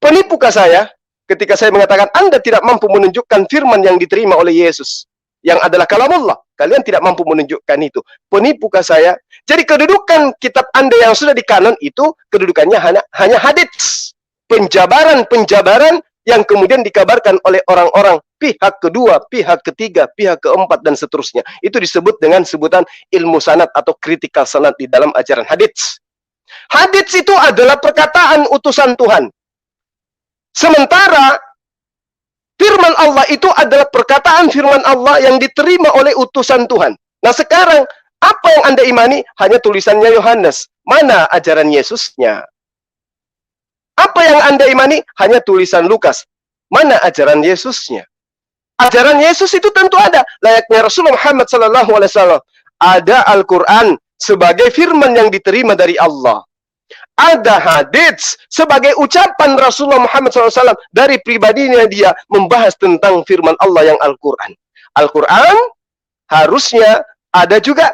Penipukah saya ketika saya mengatakan Anda tidak mampu menunjukkan firman yang diterima oleh Yesus, yang adalah kalamullah? Kalian tidak mampu menunjukkan itu. Penipukah saya? Jadi kedudukan kitab Anda yang sudah di kanon itu kedudukannya hanya hadits. Penjabaran yang kemudian dikabarkan oleh orang-orang pihak kedua, pihak ketiga, pihak keempat, dan seterusnya. Itu disebut dengan sebutan ilmu sanad atau critical sanad di dalam ajaran hadits. Hadits itu adalah perkataan utusan Tuhan. Sementara firman Allah itu adalah perkataan firman Allah yang diterima oleh utusan Tuhan. Nah sekarang, apa yang Anda imani? Hanya tulisannya Yohanes. Mana ajaran Yesusnya? Apa yang Anda imani? Hanya tulisan Lukas. Mana ajaran Yesusnya? Ajaran Yesus itu tentu ada. Layaknya Rasulullah Muhammad SAW. Ada Al-Quran sebagai firman yang diterima dari Allah. Ada hadits sebagai ucapan Rasulullah Muhammad SAW dari pribadinya dia membahas tentang firman Allah yang Al-Quran. Al-Quran harusnya ada juga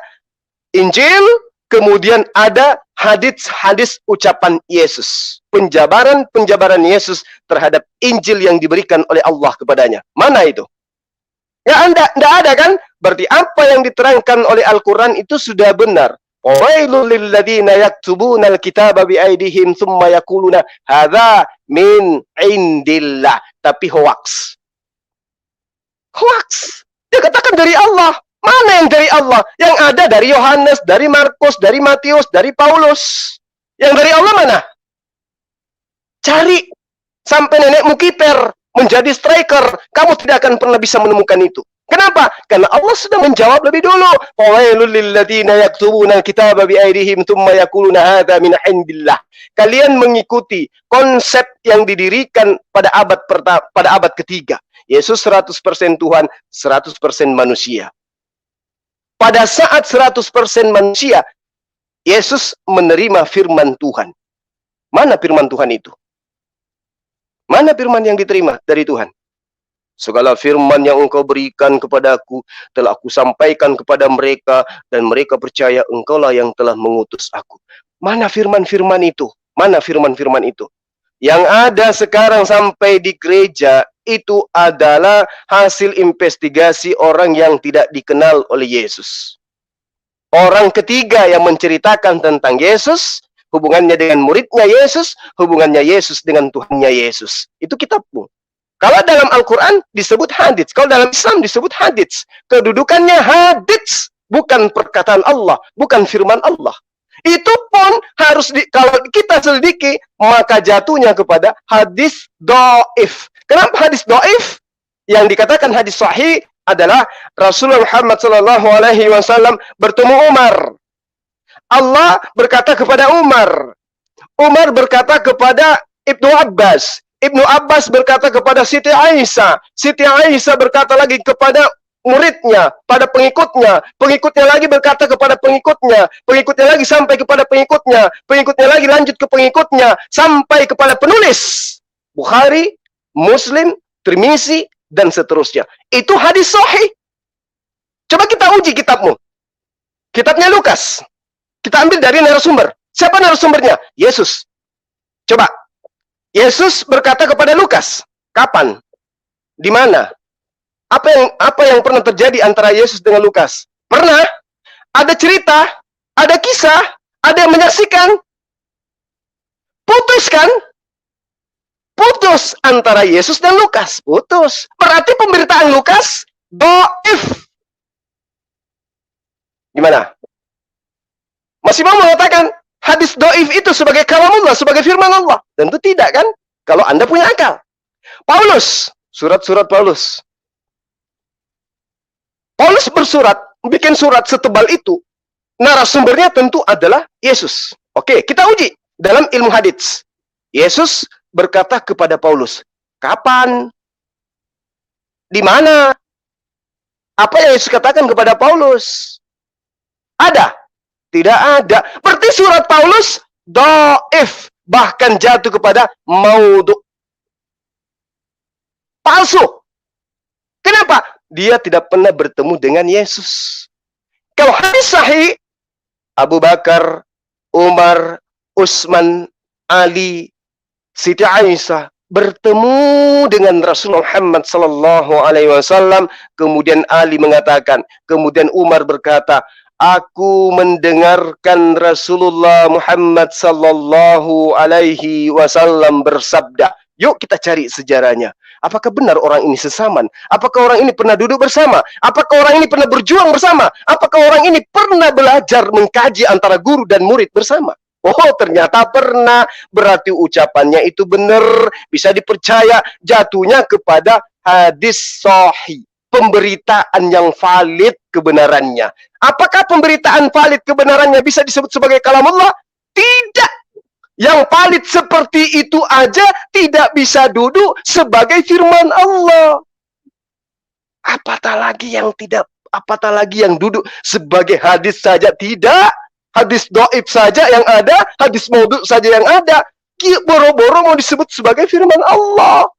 Injil, kemudian ada hadits ucapan Yesus. Penjabaran Yesus terhadap Injil yang diberikan oleh Allah kepadanya. Mana itu? Ya Anda, tidak ada kan? Berarti apa yang diterangkan oleh Al-Quran itu sudah benar. Wailul lilladzina yaktubuna al-kitaba biaidihim thumma yaquluna hadza min indillah. Tapi hoax. Hoax. Dia katakan dari Allah. Mana yang dari Allah? Yang ada dari Yohanes, dari Markus, dari Matius, dari Paulus. Yang dari Allah mana? Cari sampai nenekmu kiper, menjadi striker. Kamu tidak akan pernah bisa menemukan itu. Kenapa? Karena Allah sudah menjawab lebih dulu. Fawailul lilladzina yaktubuna al-kitaba biaidihim thumma yaquluna hadza min indillah. Kalian mengikuti konsep yang didirikan pada abad ketiga. Yesus 100% Tuhan, 100% manusia. Pada saat 100% manusia, Yesus menerima firman Tuhan. Mana firman Tuhan itu? Mana firman yang diterima dari Tuhan? Segala firman yang engkau berikan kepadaku telah aku sampaikan kepada mereka, dan mereka percaya engkaulah yang telah mengutus aku. Mana firman-firman itu? Mana firman-firman itu? Yang ada sekarang sampai di gereja itu adalah hasil investigasi orang yang tidak dikenal oleh Yesus. Orang ketiga yang menceritakan tentang Yesus, hubungannya dengan muridnya Yesus, hubungannya Yesus dengan Tuhannya Yesus. Itu kitabmu. Kalau dalam Al-Quran disebut hadits, kalau dalam Islam disebut hadits. Kedudukannya hadits, bukan perkataan Allah, bukan firman Allah. Itu pun harus kalau kita selidiki, maka jatuhnya kepada hadis dhaif. Kenapa hadis dhaif? Yang dikatakan hadis sahih adalah Rasulullah Muhammad SAW bertemu Umar. Allah berkata kepada Umar. Umar berkata kepada Ibnu Abbas. Ibnu Abbas berkata kepada Siti Aisyah. Siti Aisyah berkata lagi kepada muridnya, pada pengikutnya. Pengikutnya lagi berkata kepada pengikutnya. Pengikutnya lagi sampai kepada pengikutnya. Pengikutnya lagi lanjut ke pengikutnya. Sampai kepada penulis. Bukhari, Muslim, Tirmizi, dan seterusnya. Itu hadis sahih. Coba kita uji kitabmu. Kitabnya Lukas. Kita ambil dari narasumber. Siapa narasumbernya? Yesus. Coba. Yesus berkata kepada Lukas. Kapan? Di mana? Apa yang pernah terjadi antara Yesus dengan Lukas? Pernah? Ada cerita? Ada kisah? Ada yang menyaksikan? Putus kan? Putus antara Yesus dan Lukas. Putus. Berarti pemberitaan Lukas dhaif. Gimana? Masih mau mengatakan hadis dhaif itu sebagai kalamullah, sebagai firman Allah? Tentu tidak kan? Kalau Anda punya akal. Paulus, surat-surat Paulus. Paulus bersurat, bikin surat setebal itu. Narasumbernya tentu adalah Yesus. Oke, kita uji dalam ilmu hadits. Yesus berkata kepada Paulus, kapan? Di mana? Apa yang Yesus katakan kepada Paulus? Ada? Tidak ada. Berarti surat Paulus dhaif, bahkan jatuh kepada maudhu. Palsu. Kenapa? Dia tidak pernah bertemu dengan Yesus. Kalau hadis sahih, Abu Bakar, Umar, Utsman, Ali, Siti Aisyah bertemu dengan Rasulullah Muhammad SAW. Kemudian Ali mengatakan, kemudian Umar berkata, aku mendengarkan Rasulullah Muhammad SAW bersabda. Yuk kita cari sejarahnya. Apakah benar orang ini sesaman? Apakah orang ini pernah duduk bersama? Apakah orang ini pernah berjuang bersama? Apakah orang ini pernah belajar mengkaji antara guru dan murid bersama? Oh, ternyata pernah. Berarti ucapannya itu benar, bisa dipercaya. Jatuhnya kepada hadis sahih. Pemberitaan yang valid kebenarannya. Apakah pemberitaan valid kebenarannya bisa disebut sebagai kalamullah? Tidak. Yang valid seperti itu aja tidak bisa duduk sebagai firman Allah. Apatah lagi yang duduk sebagai hadis saja tidak. Hadis dhaif saja yang ada, hadis maudhu saja yang ada. Boro-boro mau disebut sebagai firman Allah.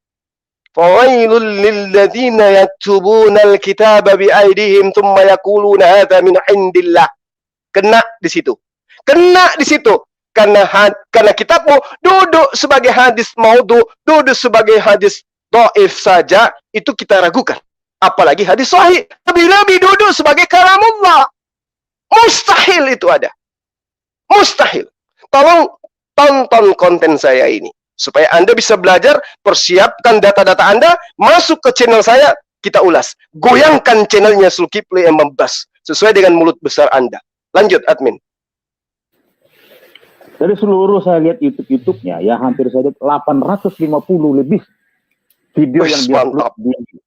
Fawailul lilladzina yaktubuna alkitaba biaydihim thumma yaquluna hadza min indillah. Kena di situ. Kena di situ. Karena kitabmu duduk sebagai hadis maudhu, duduk sebagai hadis dhaif saja, itu kita ragukan. Apalagi hadis sahih. Lebih-lebih duduk sebagai kalamullah. Mustahil itu ada. Mustahil. Tolong tonton konten saya ini. Supaya Anda bisa belajar, persiapkan data-data Anda, masuk ke channel saya, kita ulas. Goyangkan channelnya Zulkifli yang membahas. Sesuai dengan mulut besar Anda. Lanjut, admin. Dari seluruh saya lihat YouTube-nya, ya hampir saja 850 lebih video yang dia upload di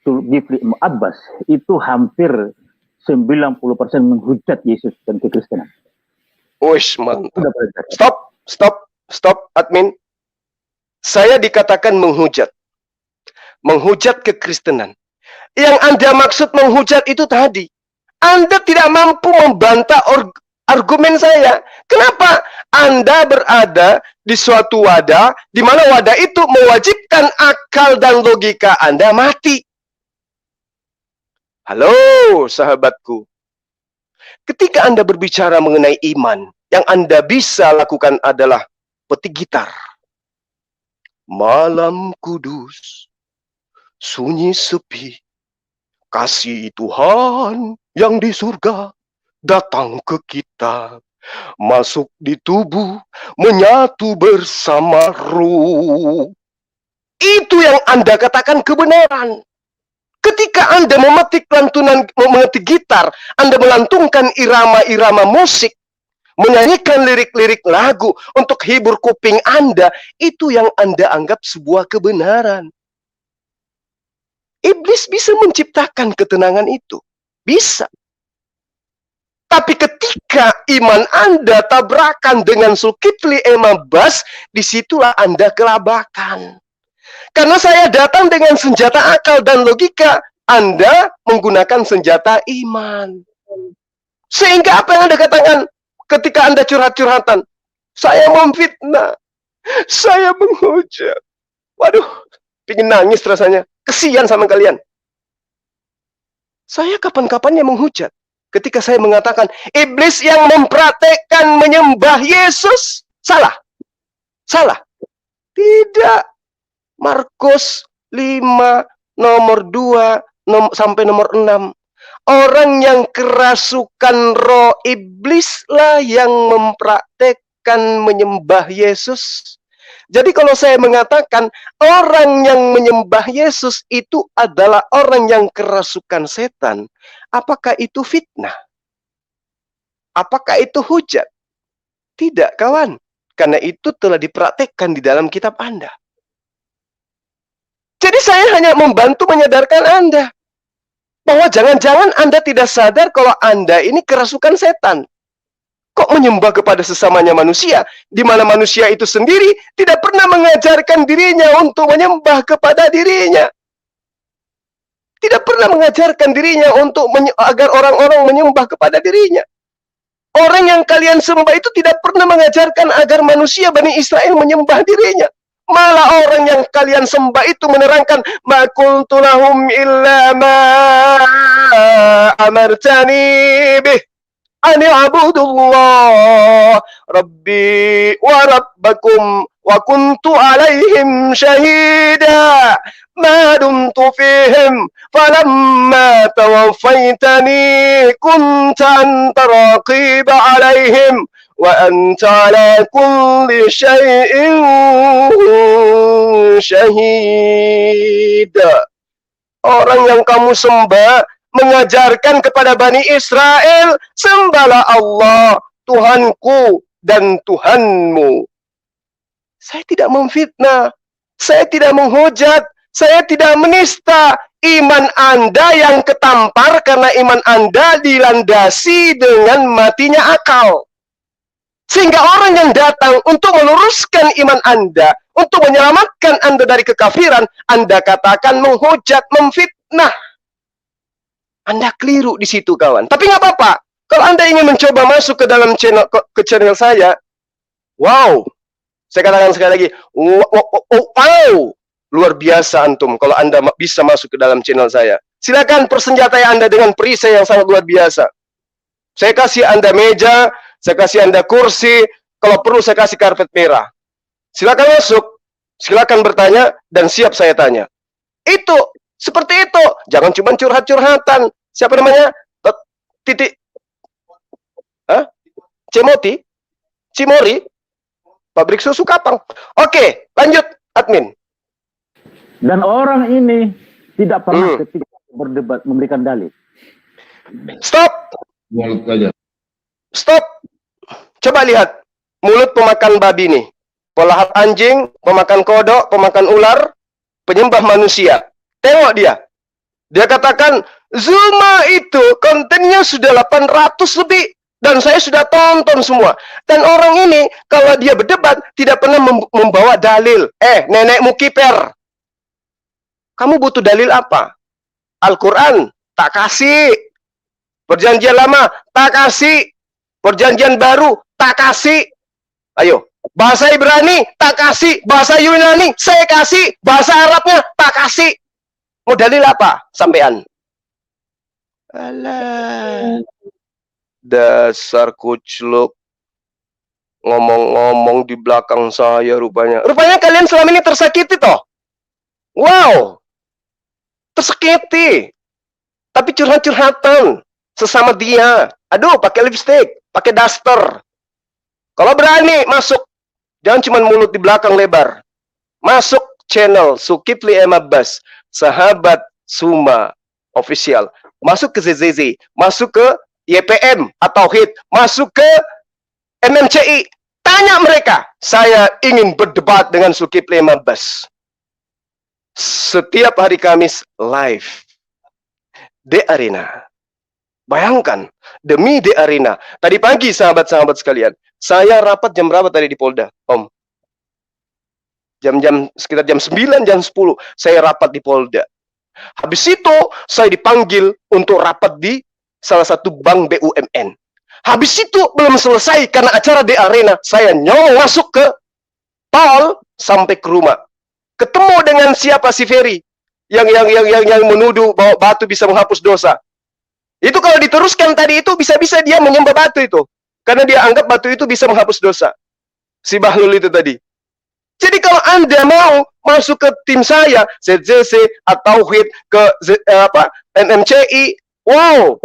Zulkifli Abbas, itu hampir 90% menghujat Yesus dan kekristenan. Wish, mantap. Stop, admin. Saya dikatakan menghujat. Menghujat kekristenan. Yang Anda maksud menghujat itu tadi. Anda tidak mampu membantah argumen saya. Kenapa? Anda berada di suatu wadah, di mana wadah itu mewajibkan akal dan logika Anda mati. Halo, sahabatku. Ketika Anda berbicara mengenai iman, yang Anda bisa lakukan adalah petik gitar. Malam kudus, sunyi sepi, kasih Tuhan yang di surga datang ke kita, masuk di tubuh, menyatu bersama ruh. Itu yang Anda katakan kebenaran. Ketika Anda memetik lantunan, mengetik gitar, Anda melantungkan irama-irama musik, menyanyikan lirik-lirik lagu untuk hibur kuping Anda, itu yang Anda anggap sebuah kebenaran. Iblis bisa menciptakan ketenangan itu. Bisa. Tapi ketika iman Anda tabrakan dengan Zulkifli Emabas, disitulah Anda kelabakan. Karena saya datang dengan senjata akal dan logika, Anda menggunakan senjata iman. Sehingga apa yang Anda katakan ketika Anda curhat-curhatan? Saya memfitnah, saya menghujat. Waduh, pingin nangis rasanya. Kesian sama kalian. Saya kapan-kapannya menghujat. Ketika saya mengatakan, iblis yang mempraktekkan menyembah Yesus, salah. Salah. Tidak. Markus 5, nomor 2, sampai nomor 6. Orang yang kerasukan roh iblislah yang mempraktekkan menyembah Yesus. Jadi kalau saya mengatakan orang yang menyembah Yesus itu adalah orang yang kerasukan setan, apakah itu fitnah? Apakah itu hujat? Tidak, kawan. Karena itu telah dipraktekkan di dalam kitab Anda. Jadi saya hanya membantu menyadarkan Anda bahwa jangan-jangan Anda tidak sadar kalau Anda ini kerasukan setan. Kok menyembah kepada sesamanya manusia, di mana manusia itu sendiri tidak pernah mengajarkan dirinya untuk menyembah kepada dirinya. Tidak pernah mengajarkan dirinya untuk agar orang-orang menyembah kepada dirinya. Orang yang kalian sembah itu tidak pernah mengajarkan agar manusia Bani Israel menyembah dirinya. Malah orang yang kalian sembah itu menerangkan, ma qultu lahum illa ma amartani bih. Ani abudullah Rabbi wa Rabbakum wa kuntu alaihim syahida ma dumtu fihim falamma tawaffaytani kunta anta raqiba alaihim wa anta ala kulli syai'in syahid. Orang yang kamu sembah mengajarkan kepada Bani Israel, sembahlah Allah, Tuhanku dan Tuhanmu. Saya tidak memfitnah, saya tidak menghujat, saya tidak menista iman Anda yang ketampar karena iman Anda dilandasi dengan matinya akal. Sehingga orang yang datang untuk meluruskan iman Anda, untuk menyelamatkan Anda dari kekafiran, Anda katakan menghujat, memfitnah. Anda keliru di situ, kawan. Tapi nggak apa-apa. Kalau Anda ingin mencoba masuk ke dalam channel saya, wow. Saya katakan sekali lagi, wow. Luar biasa antum kalau Anda bisa masuk ke dalam channel saya. Silakan persenjatai Anda dengan perisai yang sangat luar biasa. Saya kasih Anda meja, saya kasih Anda kursi, kalau perlu saya kasih karpet merah. Silakan masuk, silakan bertanya, dan siap saya tanya. Itu. Seperti itu. Jangan cuma curhat-curhatan. Siapa namanya? Titik. Cimori? Pabrik susu Kapang. Oke, lanjut, admin. Dan orang ini tidak pernah ketika berdebat memberikan dalil. Stop. Stop. Coba lihat. Mulut pemakan babi nih. Pelahap anjing, pemakan kodok, pemakan ular, penyembah manusia. Tengok dia. Dia katakan, Zuma itu kontennya sudah 800 lebih. Dan saya sudah tonton semua. Dan orang ini, kalau dia berdebat, tidak pernah membawa dalil. Nenekmu kiper. Kamu butuh dalil apa? Al-Quran, tak kasih. Perjanjian lama, tak kasih. Perjanjian baru, tak kasih. Ayo. Bahasa Ibrani, tak kasih. Bahasa Yunani, saya kasih. Bahasa Arabnya, tak kasih. Mau dalil apa sampean? Alah. Dasar kucluk. Ngomong-ngomong di belakang saya rupanya. Rupanya kalian selama ini tersakiti toh? Wow. Tersakiti. Tapi curhat-curhatan. Sesama dia. Aduh, pakai lipstick. Pakai daster. Kalau berani masuk. Jangan cuma mulut di belakang lebar. Masuk channel Zulkifli M. Abbas, Sahabat Suma Official, masuk ke ZZZ, masuk ke YPM atau HIT, masuk ke MMCI, tanya mereka, saya ingin berdebat dengan Zulkifli M. Abbas. Setiap hari Kamis live The Arena. Bayangkan, demi The Arena. Tadi pagi sahabat-sahabat sekalian, saya rapat jam berapa tadi di Polda, Om? Sekitar jam 9, jam 10, saya rapat di Polda. Habis itu, saya dipanggil untuk rapat di salah satu bank BUMN. Habis itu, belum selesai, karena acara The Arena, saya nyolong masuk ke tol sampai ke rumah. Ketemu dengan siapa si Ferry? Yang menuduh bahwa batu bisa menghapus dosa. Itu kalau diteruskan tadi itu, bisa-bisa dia menyembah batu itu. Karena dia anggap batu itu bisa menghapus dosa. Si Bahlul itu tadi. Jadi kalau Anda mau masuk ke tim saya, ZZC atau HIT, ke MMCI, wow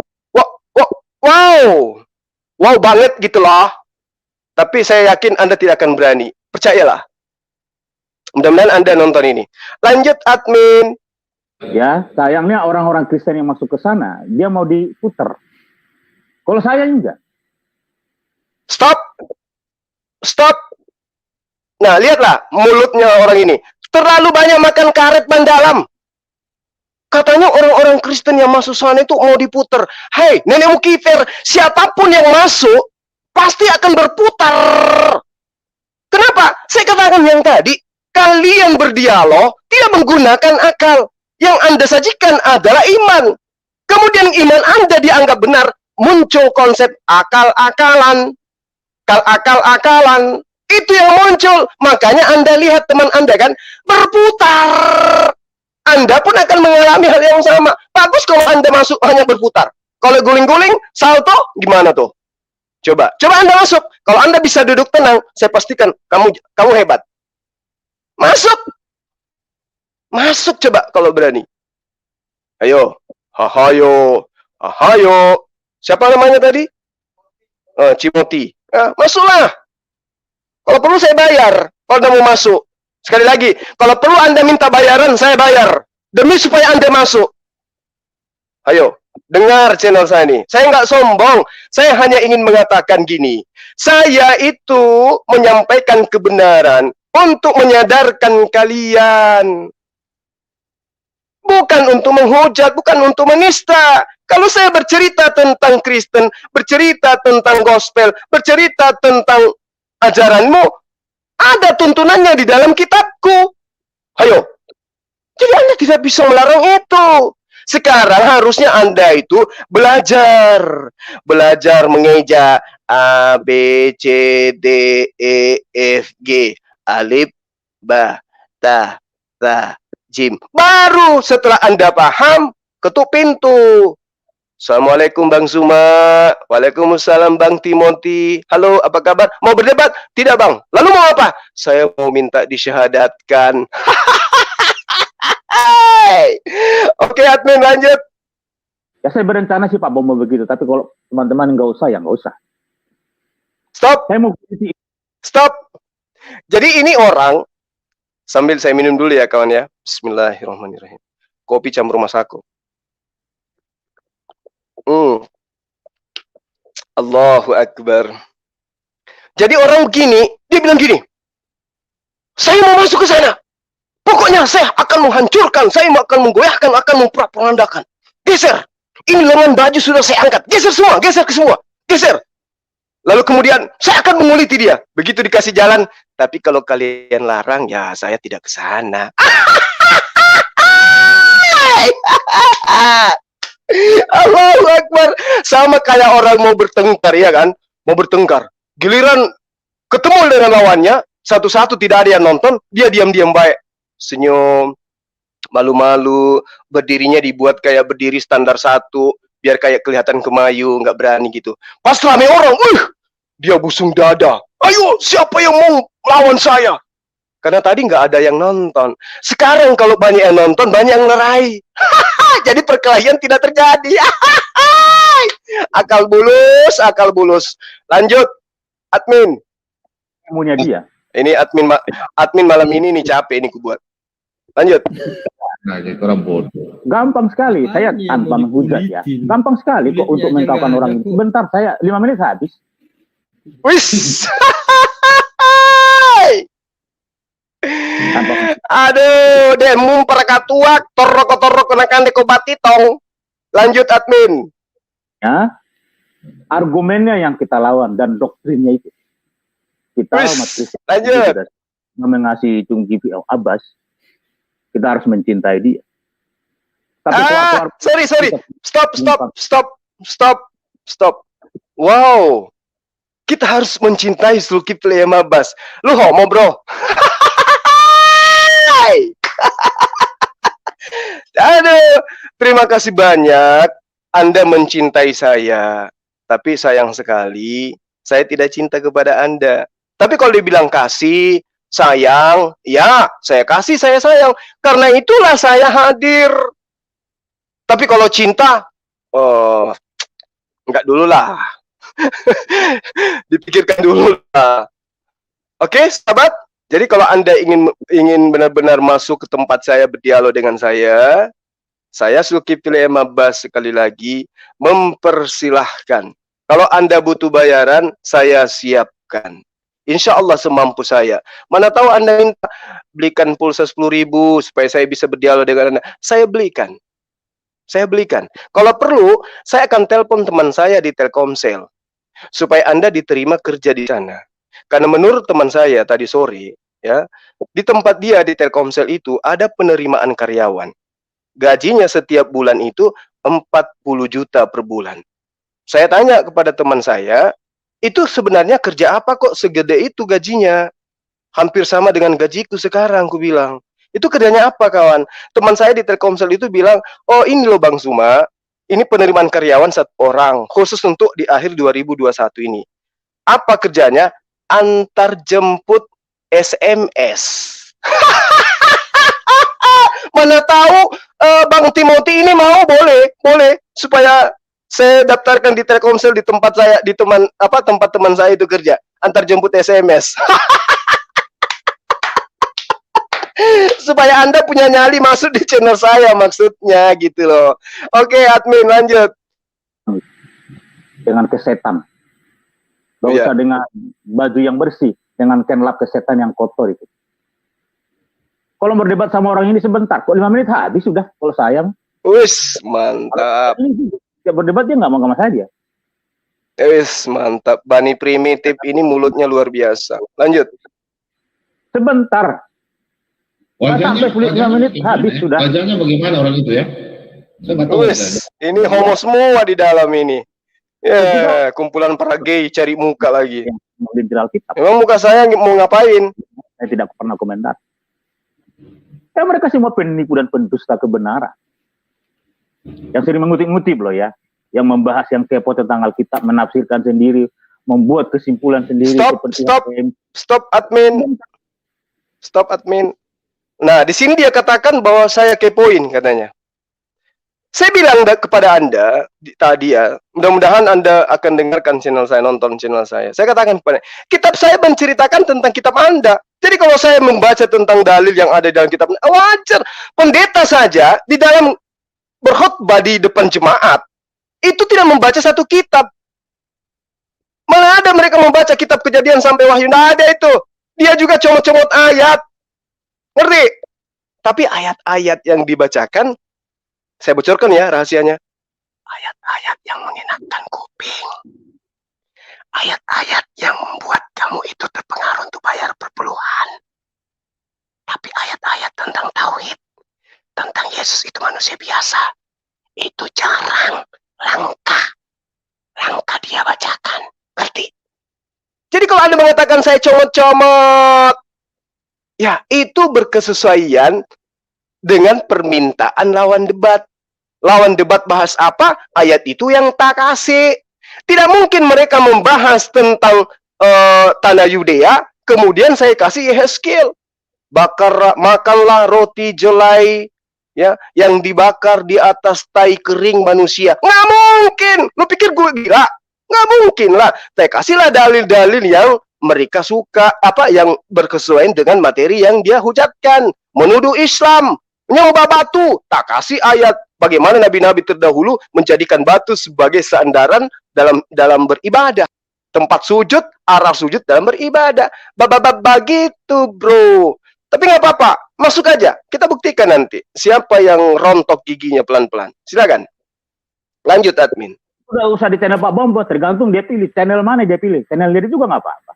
banget gitu loh. Tapi saya yakin Anda tidak akan berani. Percayalah. Mudah-mudahan Anda nonton ini. Lanjut, admin. Ya, sayangnya orang-orang Kristen yang masuk ke sana, dia mau diputer. Kalau saya enggak. Stop. Nah, lihatlah mulutnya orang ini. Terlalu banyak makan karet ban dalam. Katanya orang-orang Kristen yang masuk sana itu mau diputer. Hai, nenek Mukifer, siapapun yang masuk, pasti akan berputar. Kenapa? Saya katakan yang tadi, kalian berdialog tidak menggunakan akal. Yang Anda sajikan adalah iman. Kemudian iman Anda dianggap benar, muncul konsep akal-akalan. Itu yang muncul. Makanya Anda lihat teman Anda kan berputar. Anda pun akan mengalami hal yang sama. Bagus kalau Anda masuk hanya berputar. Kalau guling-guling, salto, gimana tuh? Coba Anda masuk. Kalau Anda bisa duduk tenang, saya pastikan kamu hebat. Masuk coba kalau berani. Ayo. Hahayo. Siapa namanya tadi? Cimoti. Masuklah. Kalau perlu saya bayar. Kalau Anda mau masuk. Sekali lagi, kalau perlu Anda minta bayaran, saya bayar. Demi supaya Anda masuk. Ayo, dengar channel saya ini. Saya nggak sombong. Saya hanya ingin mengatakan gini. Saya itu menyampaikan kebenaran untuk menyadarkan kalian. Bukan untuk menghujat, bukan untuk menista. Kalau saya bercerita tentang Kristen, bercerita tentang gospel, bercerita tentang ajaranmu, ada tuntunannya di dalam kitabku. Ayo. Jadi Anda tidak bisa melarang itu. Sekarang harusnya Anda itu belajar mengeja A, B, C, D, E, F, G, alif, ba, ta, jim. Baru setelah Anda paham, ketuk pintu. Assalamualaikum Bang Zuma. Waalaikumsalam Bang Timothy. Halo, apa kabar? Mau berdebat? Tidak Bang. Lalu mau apa? Saya mau minta disyahadatkan. Oke, admin lanjut. Ya saya berencana sih Pak mau begitu, tapi kalau teman-teman nggak usah, ya nggak usah. Stop. Saya mau Stop. Jadi ini orang, sambil saya minum dulu ya kawan ya. Bismillahirrahmanirrahim. Kopi campur masako. Allahu Akbar. Jadi orang begini, dia bilang gini, saya mau masuk ke sana. Pokoknya saya akan menghancurkan, saya akan menggoyahkan, akan mempropagandakan. Geser. Ini lengan baju sudah saya angkat. Geser semua, geser ke semua. Geser. Lalu kemudian saya akan menguliti dia. Begitu dikasih jalan, tapi kalau kalian larang, ya saya tidak ke sana. Allahu Akbar. Sama kayak orang mau bertengkar, ya kan? Mau bertengkar. Giliran ketemu dengan lawannya, satu-satu tidak ada yang nonton, dia diam-diam baik. Senyum, malu-malu, berdirinya dibuat kayak berdiri standar 1, biar kayak kelihatan kemayu, nggak berani gitu. Pas rame orang, dia busung dada. Ayo, siapa yang mau lawan saya? Karena tadi nggak ada yang nonton. Sekarang kalau banyak yang nonton, banyak yang lerai. Jadi perkelahian tidak terjadi. Akal bulus. Lanjut, admin. Ilmunya dia. Ini admin malam ini nih capek ini ku buat. Lanjut. Nah, jadi orang bodoh. Gampang sekali, saya tanpa menghujat ya. Gampang sekali kok untuk mentalkan orang ini. Bentar, saya 5 menit habis. Wis. Tanpa Aduh, demum perkatuak, torok kenakan deko batitong. Lanjut admin. ya, argumennya yang kita lawan dan doktrinnya itu. Kita Wis, umat Kristen lanjut. mengasihi Tung Givi Abbas, kita harus mencintai dia. Tapi Sorry. Stop. Wow. Kita harus mencintai Zulkifli Abbas. Lu homo, bro. Aduh, terima kasih banyak. Anda mencintai saya. Tapi sayang sekali, saya tidak cinta kepada Anda. Tapi kalau dibilang kasih, sayang, ya, saya kasih, saya sayang. Karena itulah saya hadir. Tapi kalau cinta, enggak dulu lah. Dipikirkan dulu lah. Oke, sahabat. Jadi kalau Anda ingin benar-benar masuk ke tempat saya, berdialog dengan saya Zulkifli Abbas sekali lagi mempersilahkan. Kalau Anda butuh bayaran, saya siapkan. Insya Allah semampu saya. Mana tahu Anda minta belikan pulsa 10.000 supaya saya bisa berdialog dengan Anda. Saya belikan. Kalau perlu, saya akan telepon teman saya di Telkomsel supaya Anda diterima kerja di sana. Karena menurut teman saya tadi sore, ya, di tempat dia di Telkomsel itu ada penerimaan karyawan. Gajinya setiap bulan itu 40 juta per bulan. Saya tanya kepada teman saya, itu sebenarnya kerja apa kok segede itu gajinya? Hampir sama dengan gajiku sekarang, aku bilang. Itu kerjanya apa, kawan? Teman saya di Telkomsel itu bilang, oh ini loh Bang Zuma, ini penerimaan karyawan 1 orang, khusus untuk di akhir 2021 ini. Apa kerjanya? Antar jemput SMS. Mana tahu Bang Timothy ini mau, boleh supaya saya daftarkan di Telkomsel di tempat saya, di tempat teman saya itu kerja, antar jemput SMS. Supaya Anda punya nyali masuk di channel saya, maksudnya gitu loh. Oke, admin lanjut. dengan kesetan. Gak usah dengan baju yang bersih, dengan kenlap kesetan yang kotor itu. Kalau berdebat sama orang ini sebentar, kok 5 menit habis sudah, kalau sayang. Wis, mantap. Ya berdebat dia nggak mau sama saya dia. Wis, mantap. Bani primitif ini mulutnya luar biasa. Lanjut. Sebentar. Wajahnya 5 menit habis sudah. Wajahnya bagaimana orang itu ya? Saya tahu. Wis, ini homo semua di dalam ini. Ya, kumpulan para gay cari muka lagi. Emang muka saya mau ngapain? Saya tidak pernah komentar. Ya mereka semua penipu dan pendusta kebenaran. Yang sering mengutip-ngutip loh ya. Yang membahas yang kepo tentang Alkitab, menafsirkan sendiri, membuat kesimpulan sendiri. Stop admin. Nah, di sini dia katakan bahwa saya kepoin katanya. Saya bilang kepada Anda tadi ya, mudah-mudahan Anda akan dengarkan channel saya, nonton channel saya. Saya katakan kepada kitab saya menceritakan tentang kitab Anda. Jadi kalau saya membaca tentang dalil yang ada dalam kitab, wajar. Pendeta saja di dalam berkhutbah di depan jemaat itu tidak membaca satu kitab. Mana ada mereka membaca kitab Kejadian sampai Wahyu? Tidak ada itu. Dia juga comot-comot ayat. Ngerti? Tapi ayat-ayat yang dibacakan, saya bocorkan ya rahasianya. Ayat-ayat yang menyenangkan kuping. Ayat-ayat yang membuat kamu itu terpengaruh untuk bayar perpuluhan. Tapi ayat-ayat tentang tauhid, tentang Yesus itu manusia biasa, itu jarang, langka dia bacakan. Ngerti? Jadi kalau Anda mengatakan saya comot-comot, ya itu berkesesuaian dengan permintaan lawan debat. Lawan debat bahas apa? Ayat itu yang tak kasih. Tidak mungkin mereka membahas tentang tanah Yudea, kemudian saya kasih Yehezkiel. Makanlah roti jelai ya yang dibakar di atas tai kering manusia. Nggak mungkin. Lu pikir gue gila? Nggak mungkin lah. Saya kasihlah dalil-dalil yang mereka suka yang berkesesuaian dengan materi yang dia hujatkan. Menuduh Islam, menyembah batu, tak kasih ayat bagaimana nabi-nabi terdahulu menjadikan batu sebagai sandaran dalam beribadah. Tempat sujud, arah sujud dalam beribadah. Begitu, bro. Tapi nggak apa-apa, masuk aja. Kita buktikan nanti siapa yang rontok giginya pelan-pelan. Silakan. Lanjut, admin. Udah usah di channel Pak Bombo, tergantung dia pilih channel mana dia pilih. Channel dia juga nggak apa-apa.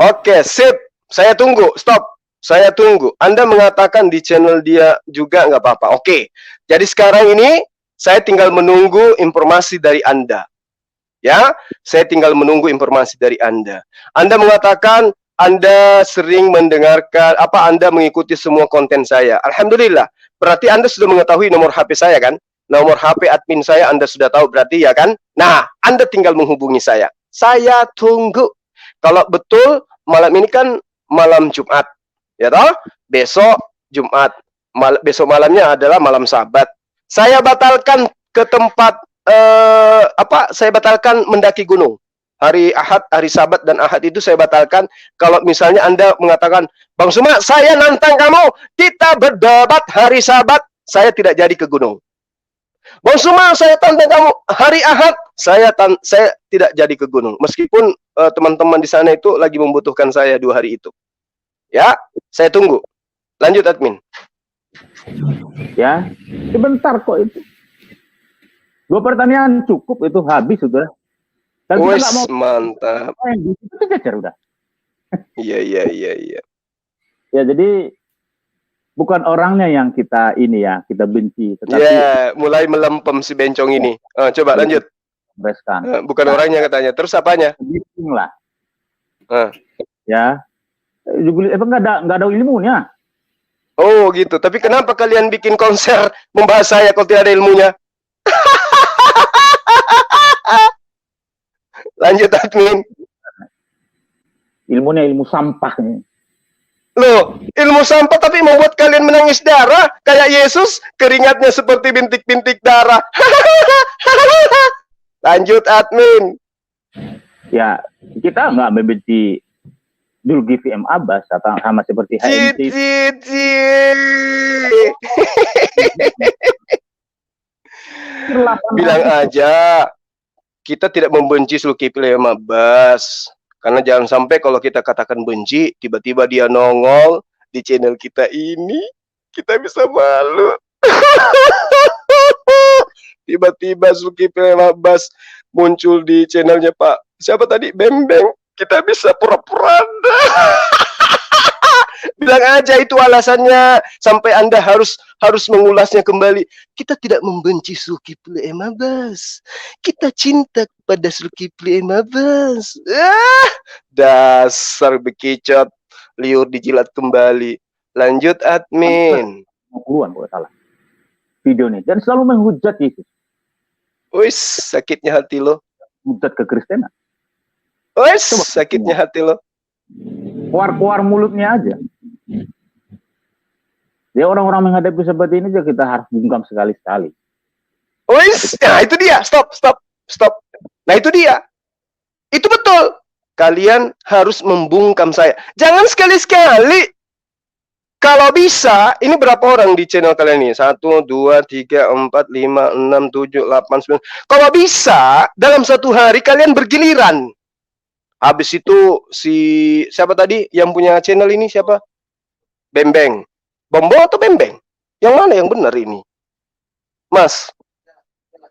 Oke, sip. Saya tunggu. Stop. Saya tunggu. Anda mengatakan di channel dia juga nggak apa-apa. Oke. Jadi sekarang ini saya tinggal menunggu informasi dari Anda. Ya, saya tinggal menunggu informasi dari Anda. Anda mengatakan Anda sering mendengarkan Anda mengikuti semua konten saya. Alhamdulillah. Berarti Anda sudah mengetahui nomor HP saya kan? Nomor HP admin saya Anda sudah tahu berarti ya kan? Nah, Anda tinggal menghubungi saya. Saya tunggu. Kalau betul malam ini kan malam Jumat. Ya toh? Besok Jumat. Besok malamnya adalah malam Sabat. Saya batalkan ke tempat saya batalkan mendaki gunung. Hari Ahad, hari Sabat dan Ahad itu saya batalkan. Kalau misalnya Anda mengatakan, Bang Suma, saya nantang kamu, kita berdebat hari Sabat, saya tidak jadi ke gunung. Bang Suma, saya tantang kamu, hari Ahad, saya tidak jadi ke gunung. Meskipun teman-teman di sana itu lagi membutuhkan saya 2 hari itu. Ya, saya tunggu. Lanjut, admin. Ya, sebentar kok itu. 2 pertanyaan cukup, itu habis sudah. Dan kita nggak mau mantap. Itu cecer udah. Iya. Ya, jadi bukan orangnya yang kita kita benci, tetapi mulai melempem si bencong ini. Coba lanjut. Bukan orangnya katanya. Terus apanya? Lah. Ya. Nggak ada ilmunya. Oh gitu. Tapi kenapa kalian bikin konser membahas saya kalau tidak ada ilmunya? Lanjut, admin. Ilmunya ilmu sampah. Loh, ilmu sampah tapi membuat kalian menangis darah. Kayak Yesus, keringatnya seperti bintik-bintik darah. Lanjut, admin. Ya, kita nggak membenci Zulkifli M. Abbas atau sama seperti HMC. Bilang aja kita tidak membenci Zulkifli M. Abbas. Karena jangan sampai kalau kita katakan benci, tiba-tiba dia nongol di channel kita ini, kita bisa malu. Tiba-tiba Zulkifli M. Abbas muncul di channelnya Pak siapa tadi? Bembeng. Kita bisa pura-pura. Bilang aja itu alasannya sampai Anda harus mengulasnya kembali. Kita tidak membenci Zulkifli M. Abbas. Kita cinta kepada Zulkifli M. Abbas. Dasar bekicot, liur dijilat kembali. Lanjut, admin. 50-an kalau salah. Videonya dan selalu menghujat Yesus. Wis, sakitnya hati lo. Hujat kekristenan. Wis, sakitnya hati lo. Keluar mulutnya aja. Ya orang-orang menghadapi seperti ini juga kita harus bungkam sekali-sekali. Wis, nah itu dia. Stop. Nah itu dia. Itu betul. Kalian harus membungkam saya. Jangan sekali-sekali. Kalau bisa, ini berapa orang di channel kalian ini? 1, 2, 3, 4, 5, 6, 7, 8, 9. Kalau bisa, dalam satu hari kalian bergiliran. Habis itu siapa tadi yang punya channel ini siapa? Bembeng. Bombong atau Bembeng? Yang mana yang benar ini? Mas.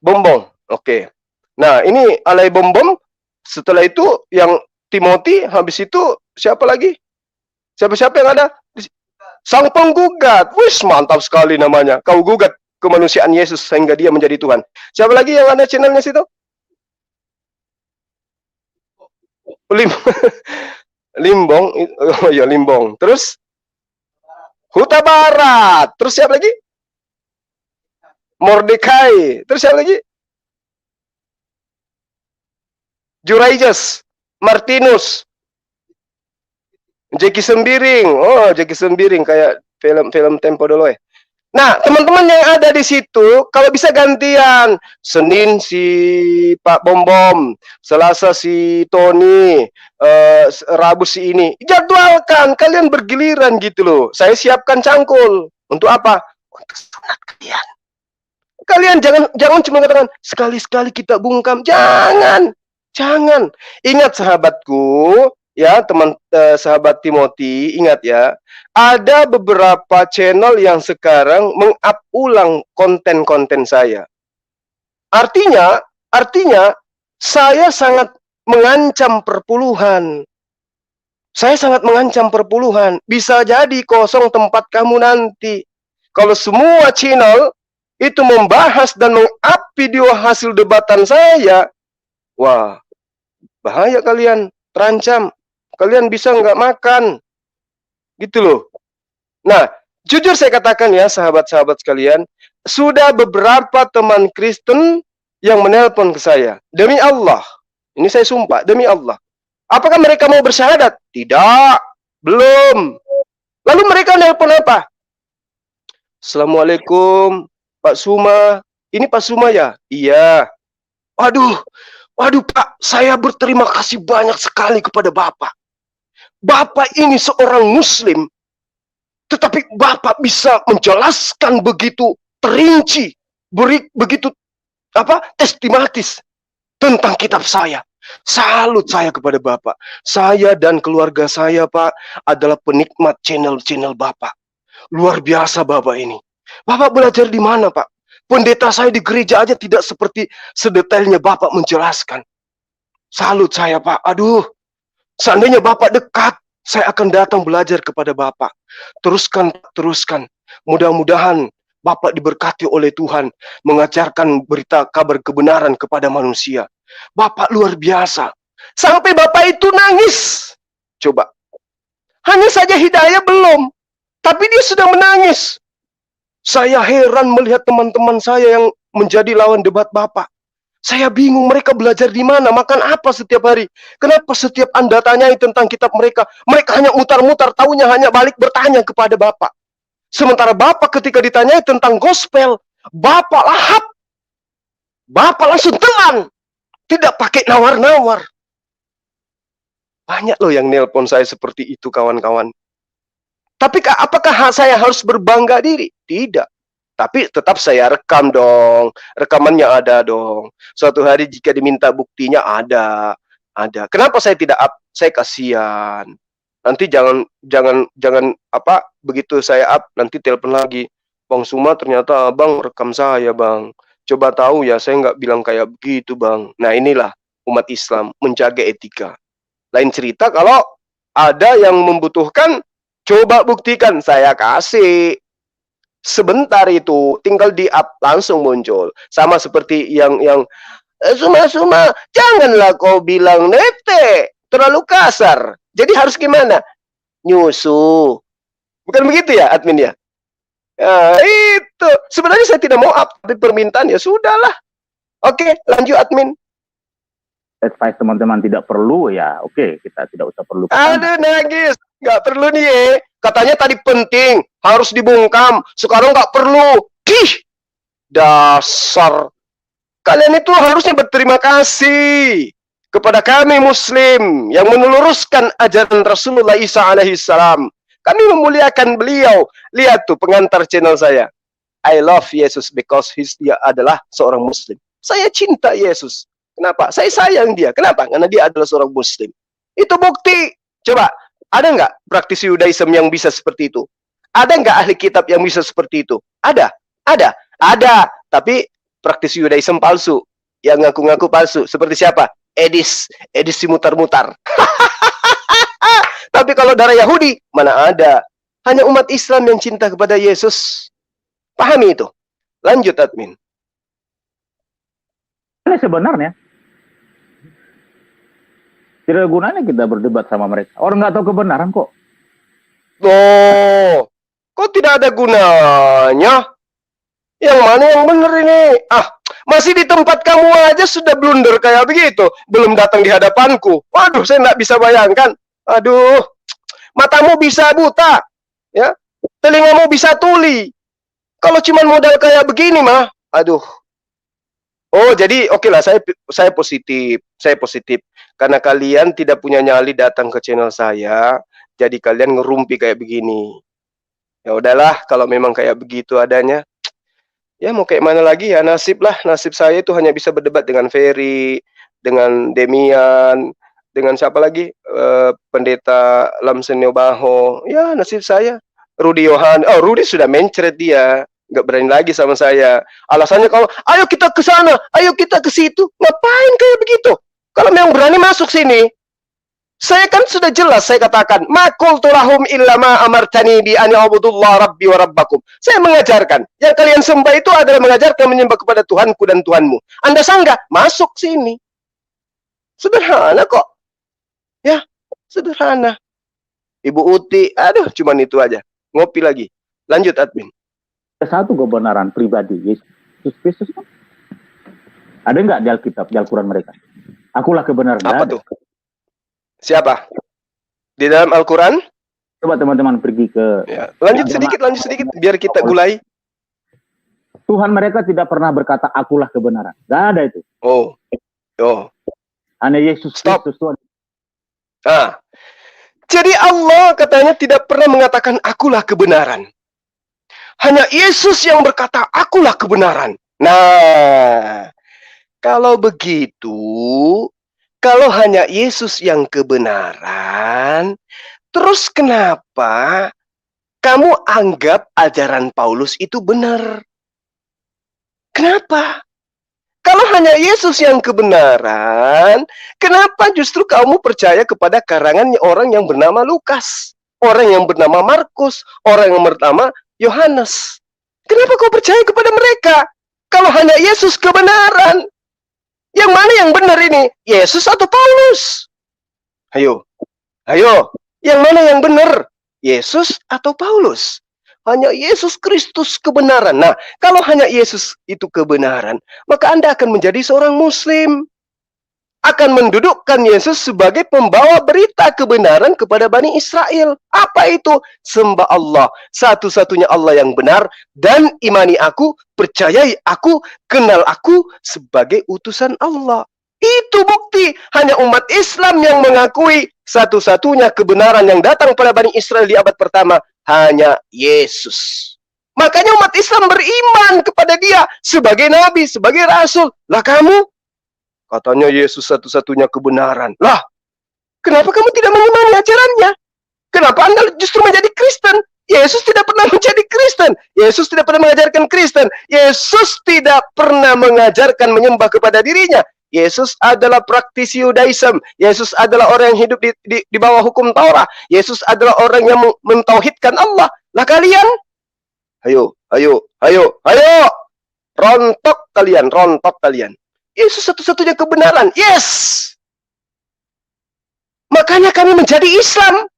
Bombong. Oke. Nah, ini alay Bombom. Setelah itu yang Timothy, habis itu siapa lagi? Siapa-siapa yang ada? Sang penggugat. Wih, mantap sekali namanya. Kau gugat kemanusiaan Yesus sehingga dia menjadi Tuhan. Siapa lagi yang ada channelnya situ? Limbong. Oh ya, Limbong. Terus Huta Barat. Terus siapa lagi? Mordekai. Terus siapa lagi? Juraijas. Martinus. Jeki Sembiring. Oh, Jeki Sembiring kayak film-film Tempo dulu ya. Nah, teman-teman yang ada di situ, kalau bisa gantian. Senin si Pak Bom-Bom, Selasa si Tony, Rabu si ini. Jadwalkan, kalian bergiliran gitu loh. Saya siapkan cangkul. Untuk apa? Untuk sunat kalian. Kalian jangan cuma katakan sekali-sekali kita bungkam. Jangan. Ingat sahabatku, ya sahabat Timothy, ingat ya. Ada beberapa channel yang sekarang meng-up ulang konten-konten saya. Artinya saya sangat mengancam perpuluhan. Saya sangat mengancam perpuluhan. Bisa jadi kosong tempat kamu nanti. Kalau semua channel itu membahas dan meng-up video hasil debatan saya, wah, bahaya kalian, terancam. Kalian bisa nggak makan. Gitu loh. Nah, jujur saya katakan ya, sahabat-sahabat sekalian, sudah beberapa teman Kristen yang menelpon ke saya. Demi Allah, ini saya sumpah, demi Allah. Apakah mereka mau bersyahadat? Tidak, belum. Lalu mereka nelpon apa? Assalamualaikum, Pak Suma. Ini Pak Suma ya? Iya. Waduh Pak, saya berterima kasih banyak sekali kepada Bapak. Bapak ini seorang Muslim, tetapi Bapak bisa menjelaskan begitu terinci, begitu testimatis tentang kitab saya. Salut saya kepada Bapak. Saya dan keluarga saya, Pak, adalah penikmat channel-channel Bapak. Luar biasa Bapak ini. Bapak belajar di mana, Pak? Pendeta saya di gereja aja tidak seperti sedetailnya Bapak menjelaskan. Salut saya, Pak. Aduh, seandainya Bapak dekat, saya akan datang belajar kepada Bapak. Teruskan. Mudah-mudahan Bapak diberkati oleh Tuhan, mengajarkan berita kabar kebenaran kepada manusia. Bapak luar biasa. Sampai Bapak itu nangis. Coba. Hanya saja hidayah belum. Tapi dia sudah menangis. Saya heran melihat teman-teman saya yang menjadi lawan debat Bapak. Saya bingung mereka belajar di mana, makan apa setiap hari. Kenapa setiap Anda tanyai tentang kitab mereka hanya mutar-mutar, taunya hanya balik bertanya kepada Bapak. Sementara Bapak ketika ditanyai tentang gospel, Bapak lahap. Bapak langsung telan. Tidak pakai nawar-nawar. Banyak loh yang nelpon saya seperti itu, kawan-kawan. Tapi apakah saya harus berbangga diri? Tidak. Tapi tetap saya rekam dong. Rekamannya ada dong. Suatu hari jika diminta buktinya ada. Kenapa saya tidak up? Saya kasihan. Nanti jangan begitu saya up nanti telepon lagi. Bang Suma ternyata abang rekam saya, Bang. Coba tahu ya, saya nggak bilang kayak begitu, Bang. Nah, inilah umat Islam menjaga etika. Lain cerita kalau ada yang membutuhkan, coba buktikan, saya kasih. Sebentar itu, tinggal di-up, langsung muncul. Sama seperti yang Suma, janganlah kau bilang nete, terlalu kasar. Jadi harus gimana? Nyusu. Bukan begitu ya, admin ya? Nah, itu. Sebenarnya saya tidak mau up, tapi permintaan ya sudahlah. Oke, lanjut admin. Advice teman-teman tidak perlu ya, oke, kita tidak usah perlu. Aduh, nangis. Nggak perlu nih ya. Katanya tadi penting, harus dibungkam. Sekarang nggak perlu. Dasar. Kalian itu harusnya berterima kasih kepada kami Muslim yang meneluruskan ajaran Rasulullah Isa alaihissalam. Kami memuliakan beliau. Lihat tuh pengantar channel saya. I love Yesus because dia adalah seorang Muslim. Saya cinta Yesus. Kenapa? Saya sayang dia. Kenapa? Karena dia adalah seorang Muslim. Itu bukti. Coba, ada nggak praktisi Yudaism yang bisa seperti itu? Ada nggak ahli kitab yang bisa seperti itu? Ada. Tapi praktisi Yudaism palsu. Yang ngaku-ngaku palsu. Seperti siapa? Edisi mutar-mutar. Tapi kalau darah Yahudi, mana ada? Hanya umat Islam yang cinta kepada Yesus. Pahami itu. Lanjut, admin. Sebenarnya tidak ada gunanya kita berdebat sama mereka. Orang nggak tahu kebenaran kok. Oh, kok tidak ada gunanya? Yang mana yang benar ini? Masih di tempat kamu aja sudah blunder kayak begitu. Belum datang di hadapanku. Waduh, saya nggak bisa bayangkan. Aduh, matamu bisa buta, ya, telingamu bisa tuli. Kalau cuma modal kayak begini mah, aduh. Oh, jadi oke lah, saya positif. Saya positif. Karena kalian tidak punya nyali datang ke channel saya, jadi kalian ngerumpi kayak begini. Ya udahlah, kalau memang kayak begitu adanya, ya mau kayak mana lagi ya, nasib lah. Nasib saya itu hanya bisa berdebat dengan Ferry, dengan Demian, dengan siapa lagi? Pendeta Lamsen Baho. Ya, nasib saya. Rudy Yohan. Oh, Rudy sudah mencret dia. Nggak berani lagi sama saya. Alasannya kalau, ayo kita ke sana, ayo kita ke situ. Ngapain kayak begitu? Kalau memang berani masuk sini, saya kan sudah jelas saya katakan, ma qultu lahum illa ma amartani bi an ya'budullah rabbi wa rabbakum. Saya mengajarkan, yang kalian sembah itu adalah mengajarkan menyembah kepada Tuhanku dan Tuhanmu. Anda sanggah masuk sini. Sederhana kok. Ya, sederhana. Ibu Uti, aduh cuman itu aja. Ngopi lagi. Lanjut admin. Satu kebenaran pribadi Yesus Kristus. Ada nggak di Alkitab, di Al-Quran mereka? Akulah kebenaran. Apa tuh? Siapa? Di dalam Al-Quran? Coba teman-teman pergi ke... Ya. Lanjut sedikit, biar kita gulai. Tuhan mereka tidak pernah berkata, akulah kebenaran. Nggak ada itu. Oh. Hanya Yesus Kristus Tuhan. Ah. Jadi Allah katanya tidak pernah mengatakan, akulah kebenaran. Hanya Yesus yang berkata, akulah kebenaran. Nah, kalau begitu, kalau hanya Yesus yang kebenaran, terus kenapa kamu anggap ajaran Paulus itu benar? Kenapa? Kalau hanya Yesus yang kebenaran, kenapa justru kamu percaya kepada karangan orang yang bernama Lukas, orang yang bernama Markus, orang yang bernama Yohanes? Kenapa kau percaya kepada mereka? Kalau hanya Yesus kebenaran, yang mana yang benar ini? Yesus atau Paulus? Ayo. Yang mana yang benar? Yesus atau Paulus? Hanya Yesus Kristus kebenaran. Nah, kalau hanya Yesus itu kebenaran, maka Anda akan menjadi seorang Muslim. Akan mendudukkan Yesus sebagai pembawa berita kebenaran kepada Bani Israel. Apa itu? Sembah Allah, satu-satunya Allah yang benar, dan imani aku, percayai aku, kenal aku sebagai utusan Allah. Itu bukti. Hanya umat Islam yang mengakui satu-satunya kebenaran yang datang pada Bani Israel di abad pertama, hanya Yesus. Makanya umat Islam beriman kepada dia sebagai nabi, sebagai rasul. Lah kamu? Katanya Yesus satu-satunya kebenaran. Lah, kenapa kamu tidak mengimani ajarannya? Kenapa Anda justru menjadi Kristen? Yesus tidak pernah menjadi Kristen. Yesus tidak pernah mengajarkan Kristen. Yesus tidak pernah mengajarkan menyembah kepada dirinya. Yesus adalah praktisi Yudaism. Yesus adalah orang yang hidup di bawah hukum Taurat. Yesus adalah orang yang mentauhidkan Allah. Lah kalian? Ayo. Rontok kalian. Yesus satu-satunya kebenaran. Yes. Makanya kami menjadi Islam.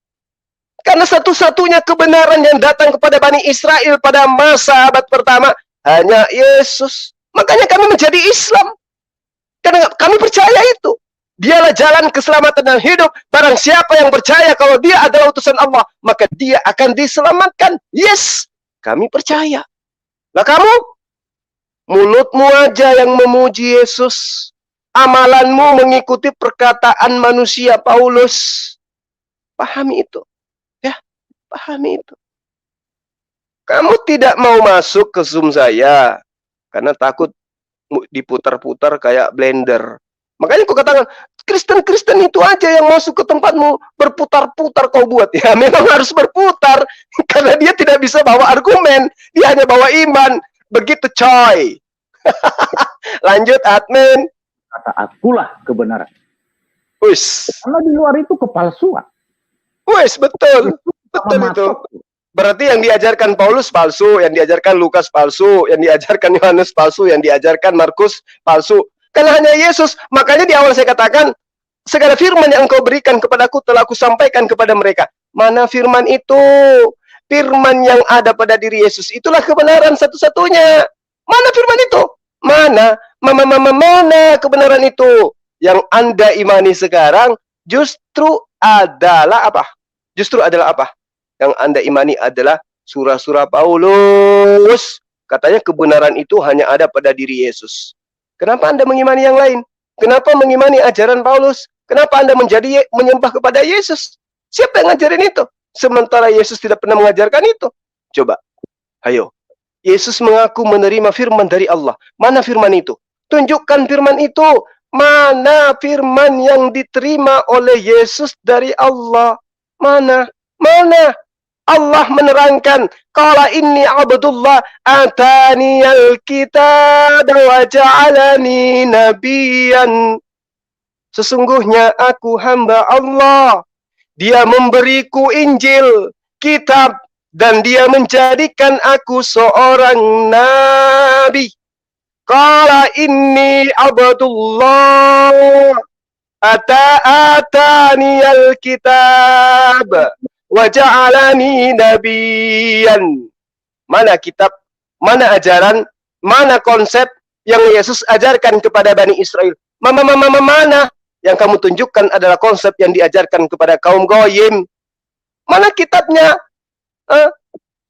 Karena satu-satunya kebenaran yang datang kepada Bani Israel pada masa abad pertama hanya Yesus. Makanya kami menjadi Islam. Karena kami percaya itu. Dialah jalan keselamatan dan hidup. Barang siapa yang percaya kalau dia adalah utusan Allah, maka dia akan diselamatkan. Yes. Kami percaya. Lah kamu? Mulutmu aja yang memuji Yesus. Amalanmu mengikuti perkataan manusia Paulus. Pahami itu. Ya, pahami itu. Kamu tidak mau masuk ke Zoom saya karena takut diputar-putar kayak blender. Makanya aku katakan, Kristen-Kristen itu aja yang masuk ke tempatmu, berputar-putar kau buat. Ya memang harus berputar, karena dia tidak bisa bawa argumen, dia hanya bawa iman. Begitu coy. Lanjut admin. Kata akulah kebenaran. Wis. Karena di luar itu kepalsuan. Wis, betul itu. Berarti yang diajarkan Paulus palsu, yang diajarkan Lukas palsu, yang diajarkan Yohanes palsu, yang diajarkan Markus palsu. Karena hanya Yesus. Makanya di awal saya katakan, segala firman yang engkau berikan kepadaku telah aku sampaikan kepada mereka. Mana firman itu? Firman yang ada pada diri Yesus. Itulah kebenaran satu-satunya. Mana firman itu? Mana kebenaran itu? Yang Anda imani sekarang justru adalah apa? Justru adalah apa? Yang Anda imani adalah surah-surah Paulus. Katanya kebenaran itu hanya ada pada diri Yesus. Kenapa Anda mengimani yang lain? Kenapa mengimani ajaran Paulus? Kenapa Anda menyembah kepada Yesus? Siapa yang ngajarin itu? Sementara Yesus tidak pernah mengajarkan itu. Coba, ayo. Yesus mengaku menerima firman dari Allah. Mana firman itu? Tunjukkan firman itu. Mana firman yang diterima oleh Yesus dari Allah? Mana? Mana? Allah menerangkan, qala inni abdullah ataniyal kitab wa ja'alani nabiyan. Sesungguhnya aku hamba Allah. Dia memberiku Injil, kitab, dan dia menjadikan aku seorang nabi. Qala inni abdullah ataniyal kitab wa ja'alani nabiyan. Mana kitab, mana ajaran, mana konsep yang Yesus ajarkan kepada Bani Israel? Mana yang kamu tunjukkan adalah konsep yang diajarkan kepada kaum Goyim? Mana kitabnya?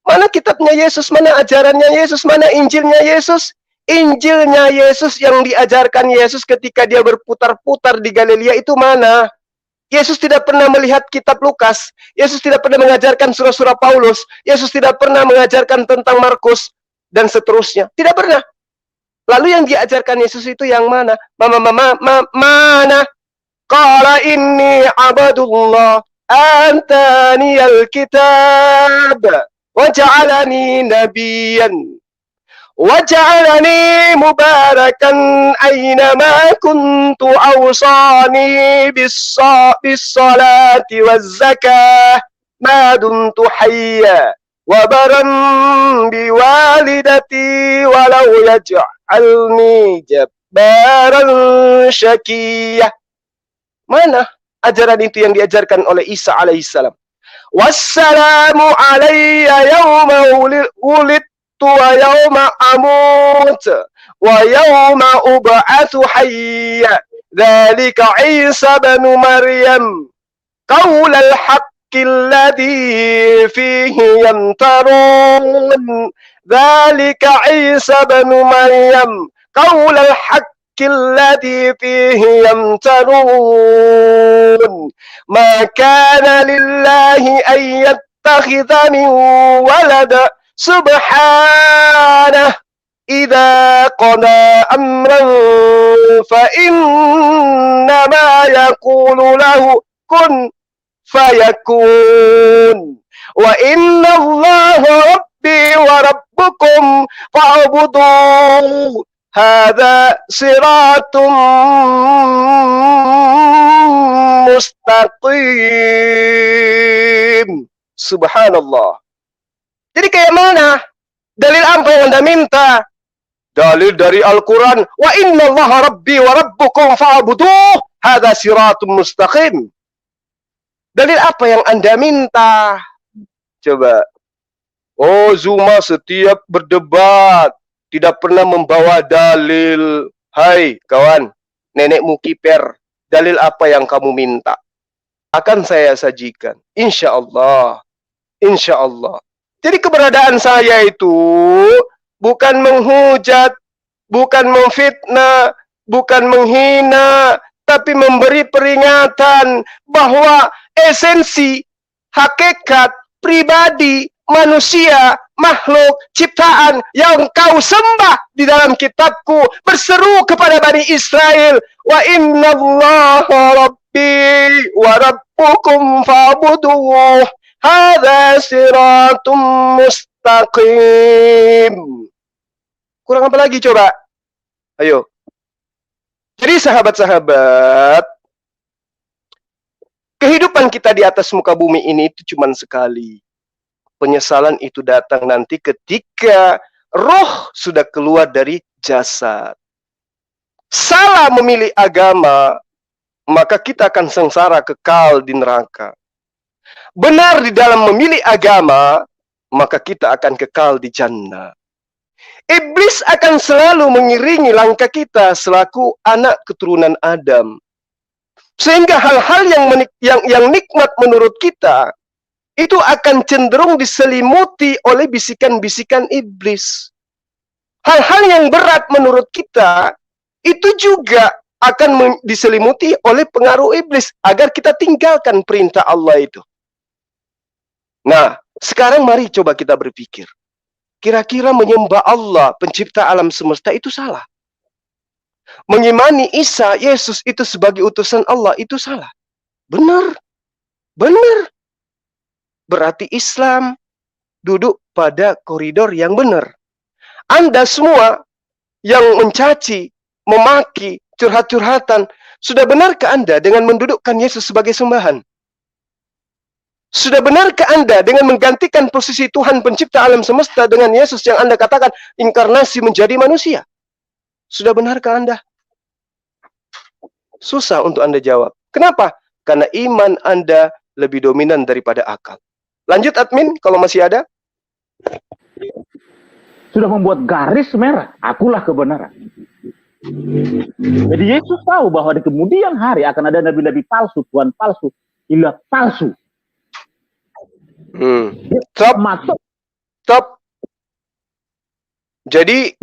Mana kitabnya Yesus? Mana ajarannya Yesus? Mana Injilnya Yesus? Injilnya Yesus yang diajarkan Yesus ketika dia berputar-putar di Galilea itu mana? Yesus tidak pernah melihat kitab Lukas. Yesus tidak pernah mengajarkan surah-surah Paulus. Yesus tidak pernah mengajarkan tentang Markus dan seterusnya. Tidak pernah. Lalu yang diajarkan Yesus itu yang mana? Mana? Qala inni abdullah antaniyal kitab wa ja'alani nabiyan waj'alani mubarakan aynama kuntu awsani bis-salati waz-zakah ma dumtu hayya wa baran biwalidati walau yaj'alni jabbaran syakiyah. Mana ajaran itu yang diajarkan oleh Isa alaihissalam? Wassalamu alayya yawma wulidtu wa yawma amut wa yawma ub'atsu hayya dzalika Isa ibn Maryam qaulal haqqi alladhi fihi yamtarun dzalika Isa ibn Maryam qaulal haqqi alladhi fihi yamtarun ma kana lillahi an yattakhidha min walada subhanah idza qada amran fa innama yaqulu lahu kun fayakun wa inna allaha rabbi wa rabbukum fa'buduhu hadza siratun mustaqim. Subhanallah. Jadi kayak mana? Dalil apa yang Anda minta? Dalil dari Al-Quran. Wa inna allaha rabbi wa rabbukum fa'buduh. Hadha siratun mustaqim. Dalil apa yang Anda minta? Coba. Oh, Zuma setiap berdebat tidak pernah membawa dalil. Hai kawan, nenekmu kiper. Dalil apa yang kamu minta? Akan saya sajikan. Insya Allah. Insya Allah. Jadi keberadaan saya itu bukan menghujat, bukan memfitnah, bukan menghina, tapi memberi peringatan bahwa esensi, hakikat, pribadi, manusia, makhluk, ciptaan yang kau sembah di dalam kitabku berseru kepada Bani Israel, wa inna allaha rabbi wa rabbukum fa'buduh. Hadza siratum mustaqim. Kurang apa lagi coba? Ayo. Jadi sahabat-sahabat, kehidupan kita di atas muka bumi ini itu cuma sekali. Penyesalan itu datang nanti ketika roh sudah keluar dari jasad. Salah memilih agama, maka kita akan sengsara kekal di neraka. Benar di dalam memilih agama, maka kita akan kekal di jannah. Iblis akan selalu mengiringi langkah kita selaku anak keturunan Adam. Sehingga hal-hal yang nikmat menurut kita, itu akan cenderung diselimuti oleh bisikan-bisikan iblis. hal-hal yang berat menurut kita itu juga akan diselimuti oleh pengaruh iblis agar kita tinggalkan perintah Allah itu. Nah, sekarang mari coba kita berpikir. Kira-kira menyembah Allah, pencipta alam semesta itu salah? Mengimani Isa, Yesus itu sebagai utusan Allah itu salah? Benar. Benar. Berarti Islam duduk pada koridor yang benar. Anda semua yang mencaci, memaki, curhat-curhatan, sudah benarkah Anda dengan mendudukkan Yesus sebagai sembahan? Sudah benarkah Anda dengan menggantikan posisi Tuhan pencipta alam semesta dengan Yesus yang Anda katakan inkarnasi menjadi manusia? Sudah benarkah Anda? Susah untuk Anda jawab. Kenapa? Karena iman Anda lebih dominan daripada akal. Lanjut admin, kalau masih ada. Sudah membuat garis merah, akulah kebenaran. Jadi Yesus tahu bahwa di kemudian hari akan ada nabi-nabi palsu, Tuhan palsu, ilah palsu. Stop. Jadi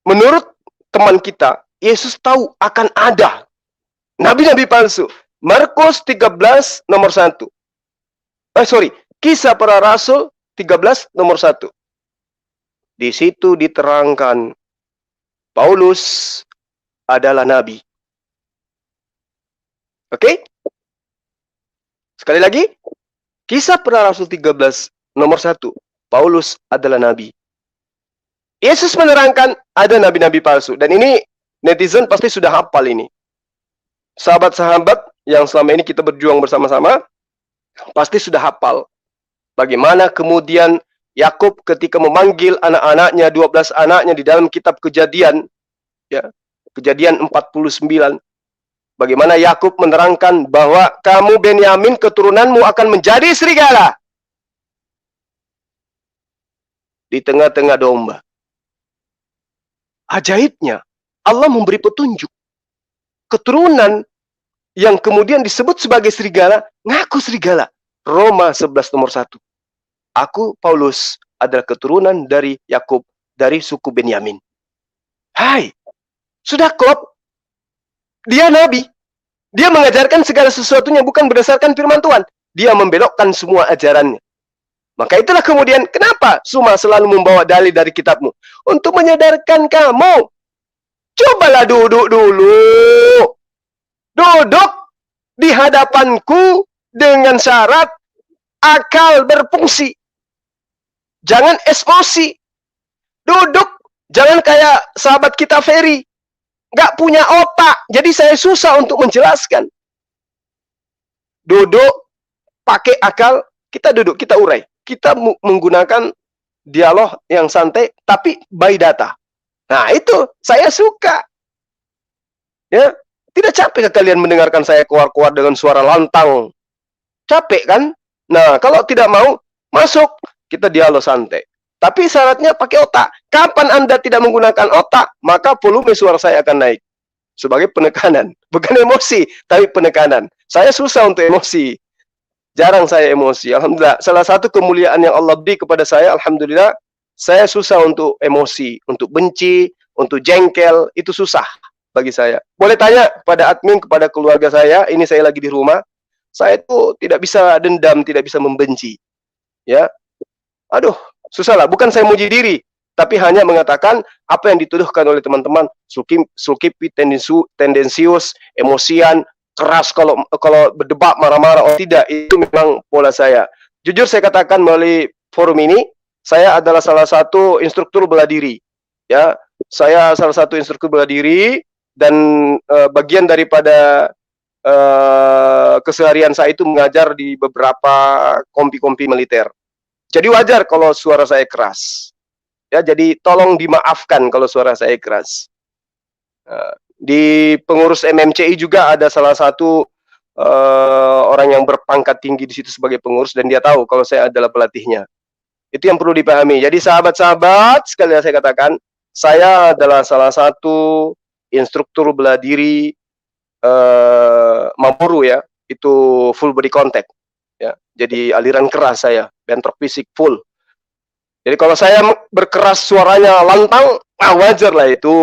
menurut teman kita, Yesus tahu akan ada nabi-nabi palsu. Markus 13 nomor 1. Kisah Para Rasul 13 nomor 1. Di situ diterangkan Paulus adalah nabi. Oke? Sekali lagi, Kisah Para Rasul 13 nomor 1. Paulus adalah nabi. Yesus menerangkan ada nabi-nabi palsu. Dan ini netizen pasti sudah hafal ini. Sahabat-sahabat yang selama ini kita berjuang bersama-sama pasti sudah hafal. Bagaimana kemudian Yakub ketika memanggil anak-anaknya, 12 anaknya di dalam kitab Kejadian, ya, Kejadian 49. Bagaimana Yakub menerangkan bahwa kamu Benyamin keturunanmu akan menjadi serigala di tengah-tengah domba. Ajaibnya, Allah memberi petunjuk. Keturunan yang kemudian disebut sebagai serigala, ngaku serigala. Roma 11 nomor 1. Aku, Paulus, adalah keturunan dari Yakub, dari suku Benyamin. Hai, sudah klop. Dia nabi. Dia mengajarkan segala sesuatunya bukan berdasarkan firman Tuhan. Dia membelokkan semua ajarannya. Maka itulah kemudian, kenapa Suma selalu membawa dalil dari kitabmu? Untuk menyadarkan kamu. Cobalah duduk dulu. Duduk di hadapanku dengan syarat akal berfungsi. Jangan emosi. Duduk. Jangan kayak sahabat kita Ferry. Nggak punya otak. Jadi saya susah untuk menjelaskan. Duduk. Pakai akal. Kita duduk. Kita urai. Kita menggunakan dialog yang santai. Tapi by data. Nah itu. Saya suka. Ya. Tidak capek kalian mendengarkan saya keluar-keluar dengan suara lantang. Capek kan? Nah kalau tidak mau. Masuk. Kita dialog santai. Tapi syaratnya pakai otak. Kapan Anda tidak menggunakan otak, maka volume suara saya akan naik. Sebagai penekanan. Bukan emosi, tapi penekanan. Saya susah untuk emosi. Jarang saya emosi. Alhamdulillah. Salah satu kemuliaan yang Allah beri kepada saya, alhamdulillah, saya susah untuk emosi. Untuk benci, untuk jengkel, itu susah bagi saya. Boleh tanya kepada admin, kepada keluarga saya, ini saya lagi di rumah. Saya itu tidak bisa dendam, tidak bisa membenci. Ya. Aduh, susah lah. Bukan saya muji diri, tapi hanya mengatakan apa yang dituduhkan oleh teman-teman. Sulkipi, tendensius, emosian, keras kalau berdebat, marah-marah. Oh tidak, itu memang pola saya. Jujur saya katakan melalui forum ini, saya adalah salah satu instruktur bela diri. Ya, saya salah satu instruktur bela diri dan bagian daripada keseharian saya itu mengajar di beberapa kompi-kompi militer. Jadi wajar kalau suara saya keras. Ya, jadi tolong dimaafkan kalau suara saya keras. Di pengurus MMCI juga ada salah satu orang yang berpangkat tinggi di situ sebagai pengurus dan dia tahu kalau saya adalah pelatihnya. Itu yang perlu dipahami. Jadi sahabat-sahabat, sekali lagi saya katakan, saya adalah salah satu instruktur bela diri Mamoru ya, itu full body contact. Ya, jadi aliran keras saya, bentrok fisik full. Jadi kalau saya berkeras suaranya lantang, Wajar lah itu,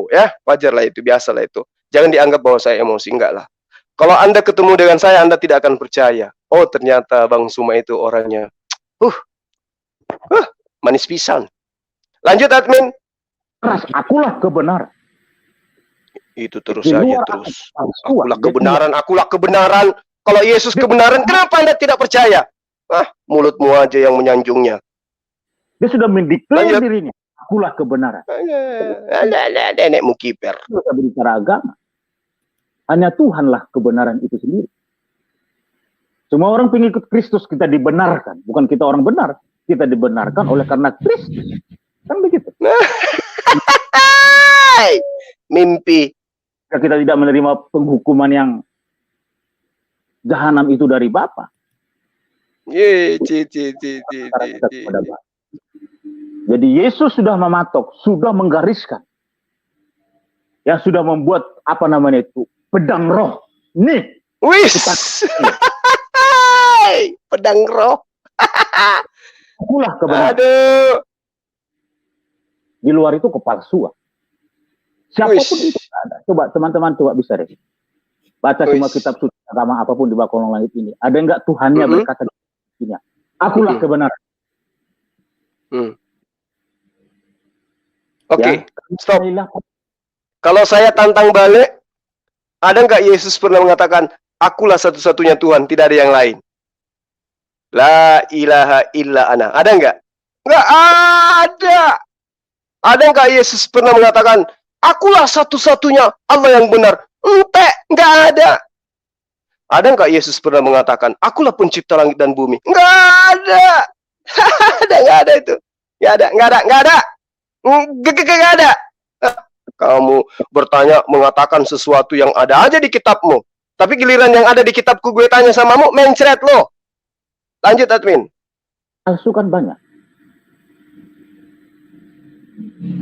ya, wajar lah itu, biasa lah itu. Jangan dianggap bahwa saya emosi, enggak lah. Kalau Anda ketemu dengan saya, Anda tidak akan percaya. Oh, ternyata Bang Suma itu orangnya, manis pisan. Lanjut, admin. Akulah kebenaran. Itu terus Di saja, luar terus. aku, Akulah kebenaran. Kalau Yesus kebenaran, kenapa Anda tidak percaya? Mulutmu aja yang menyanjungnya. Dia sudah mendeklar Lanjut. dirinya. Akulah kebenaran. Nenekmu kiper. Kita berbicara agama. Hanya Tuhanlah kebenaran itu sendiri. Semua orang pengikut Kristus kita dibenarkan. Bukan kita orang benar. Kita dibenarkan oleh karena Kristus. Kan begitu. Mimpi. Kita tidak menerima penghukuman yang jahanam itu dari Bapa. Jadi Yesus sudah mematok, sudah menggariskan. Ya, sudah membuat apa namanya itu? Pedang roh. Nih. Wis. Pedang roh. Akulah kebenaran. Aduh. Di luar itu kepalsuan. Siapapun itu ada. Coba teman-teman coba bisa deh. Baca semua kitab suci agama apapun di bawah kolong langit ini. Ada enggak Tuhannya berkata di sini? Akulah kebenaran. Oke, Ya, stop. Kalau saya tantang balik, ada enggak Yesus pernah mengatakan, akulah satu-satunya Tuhan, tidak ada yang lain? La ilaha illa ana. Ada enggak? Enggak ada. Ada enggak Yesus pernah mengatakan, akulah satu-satunya Allah yang benar? Enggak ada. Ada enggak Yesus pernah mengatakan, akulah pencipta langit dan bumi? Enggak ada. Enggak ada itu. Enggak ada. Enggak ada. Kamu bertanya mengatakan sesuatu yang ada aja di kitabmu. Tapi giliran yang ada di kitabku gue tanya samamu, mencret lo. Lanjut, admin. Palsu kan banyak.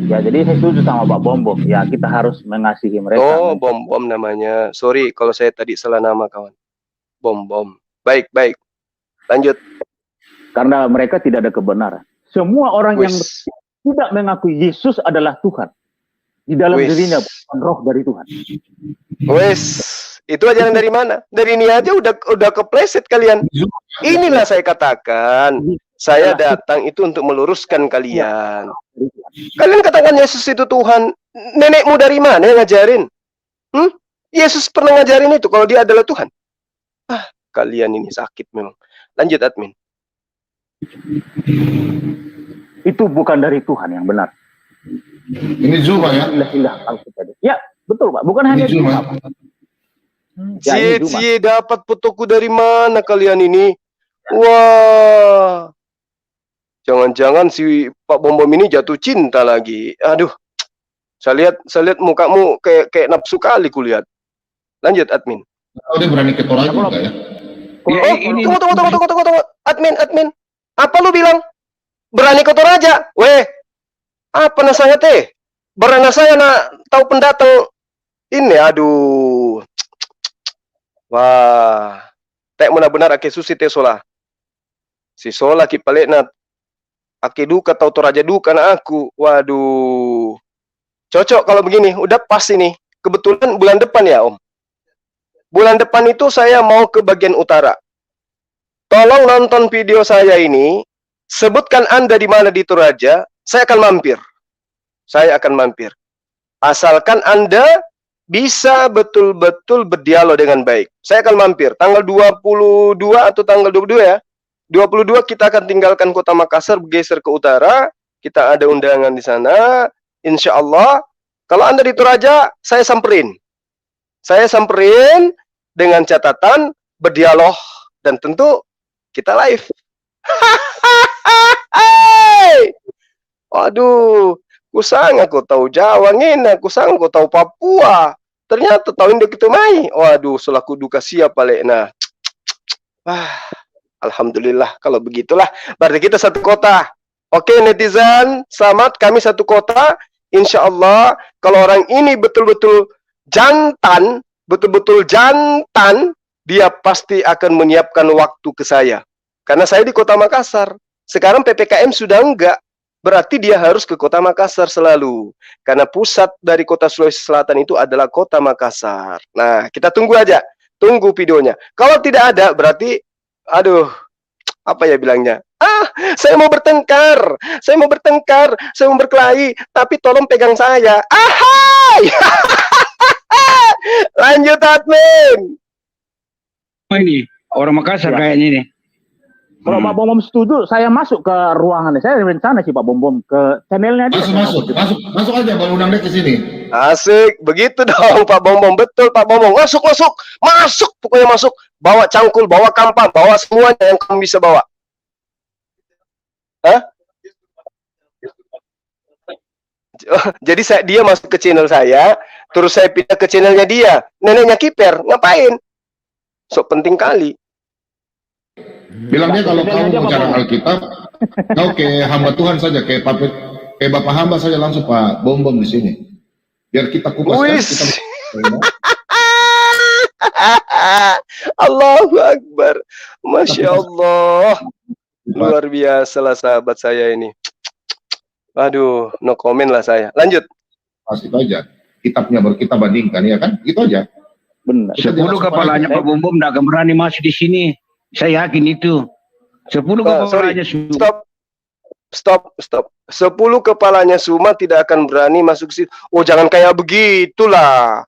Ya, jadi saya setuju sama Pak Bom. Ya, kita harus mengasihi mereka. Oh, Bom namanya. Sorry kalau saya tadi salah nama, kawan. Bom. Baik. Lanjut. Karena mereka tidak ada kebenaran. Semua orang yang tidak mengakui Yesus adalah Tuhan. Di dalam dirinya bukan roh dari Tuhan. Itu ajaran dari mana? Dari ini aja udah kepleset kalian. Inilah saya katakan, saya datang itu untuk meluruskan kalian. Kalian katakan Yesus itu Tuhan. Nenekmu dari mana yang ngajarin? Yesus pernah ngajarin itu kalau dia adalah Tuhan. Kalian ini sakit memang. Lanjut, admin. Itu bukan dari Tuhan yang benar. Ini Zuma ya? Ya, betul Pak. Bukan hanya Zuma. Cie dapat fotoku dari mana kalian ini? Wah. Jangan-jangan si Pak Bom ini jatuh cinta lagi. Aduh. Saya lihat mukamu kayak nafsu kali kulihat. Lanjut, admin. Oh, dia berani ke Toraja juga ya? Tunggu. Admin. Apa lu bilang? Berani ke Toraja? Weh. Apa nasanya teh? Berana saya tahu pendatang ini, aduh. Wah. Tek benar-benar ake susi teh sola. Si sola ki paling ake duka tahu Toraja duka na aku. Waduh. Cocok kalau begini, udah pas ini. Kebetulan bulan depan ya, Om. Bulan depan itu saya mau ke bagian utara. Tolong nonton video saya ini. Sebutkan Anda di mana di Toraja. Saya akan mampir. Asalkan Anda bisa betul-betul berdialog dengan baik. Saya akan mampir. Tanggal 22 atau tanggal 22 ya. 22 kita akan tinggalkan kota Makassar, bergeser ke utara. Kita ada undangan di sana. Insya Allah. Kalau Anda di Toraja, saya samperin. Dengan catatan berdialog. Dan tentu kita live. Waduh, kusang aku tahu Jawa ngena, kusang aku tahu Papua. Ternyata tahu Indo gitu mai. Waduh, selaku duka siap balik nah. Alhamdulillah kalau begitulah. Berarti kita satu kota. Oke netizen, selamat, kami satu kota. Insya Allah kalau orang ini betul-betul jantan, dia pasti akan menyiapkan waktu ke saya. Karena saya di kota Makassar. Sekarang PPKM sudah enggak. berarti dia harus ke kota Makassar selalu. Karena pusat dari kota Sulawesi Selatan itu adalah kota Makassar. Nah, kita tunggu aja. Tunggu videonya. Kalau tidak ada, berarti, aduh, apa ya bilangnya? Saya mau bertengkar. Saya mau bertengkar. Saya mau berkelahi. Tapi tolong pegang saya. Ahai! Lanjut, admin. Ini orang Makassar Ya. kayaknya nih. Kalau Pak Bom setuju, saya masuk ke ruangannya. Saya rencana sih Pak Bom ke channelnya dia. Masuk aja, baru undang dia ke sini. Asik, begitu dong Pak Bombom. Betul Pak Bombom. Masuk, pokoknya masuk. Bawa cangkul, bawa kampan, bawa semuanya yang kamu bisa bawa. Hah? Jadi dia masuk ke channel saya, terus saya pindah ke channelnya dia. Neneknya Kiper, ngapain? Sok penting kali. Bilang dia kalau kamu bicara Alkitab, kau ke hamba Tuhan saja, kayak Bapak hamba saja langsung Pak Bom di sini. Biar kita kupas. Allahu Akbar. Masya Allah. Luar biasa lah sahabat saya ini. Aduh, no comment lah saya. Lanjut. Pasti itu aja. Kitabnya baru kita bandingkan, ya kan? Gitu aja. Benar. 10 kepalanya Pak Bom tidak akan berani masuk di sini. Saya yakin itu. 10 kepalanya Stop. 10 kepalanya Suma tidak akan berani masuk ke situ. Oh, jangan kayak begitulah.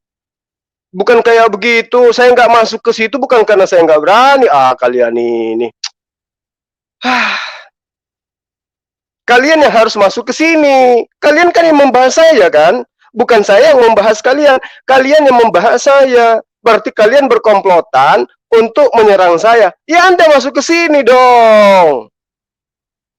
Bukan kayak begitu. Saya nggak masuk ke situ bukan karena saya nggak berani. Kalian ini. Kalian yang harus masuk ke sini. Kalian kan yang membahas saya kan? Bukan saya yang membahas kalian. Kalian yang membahas saya. Berarti kalian berkomplotan untuk menyerang saya. Ya Anda masuk ke sini dong.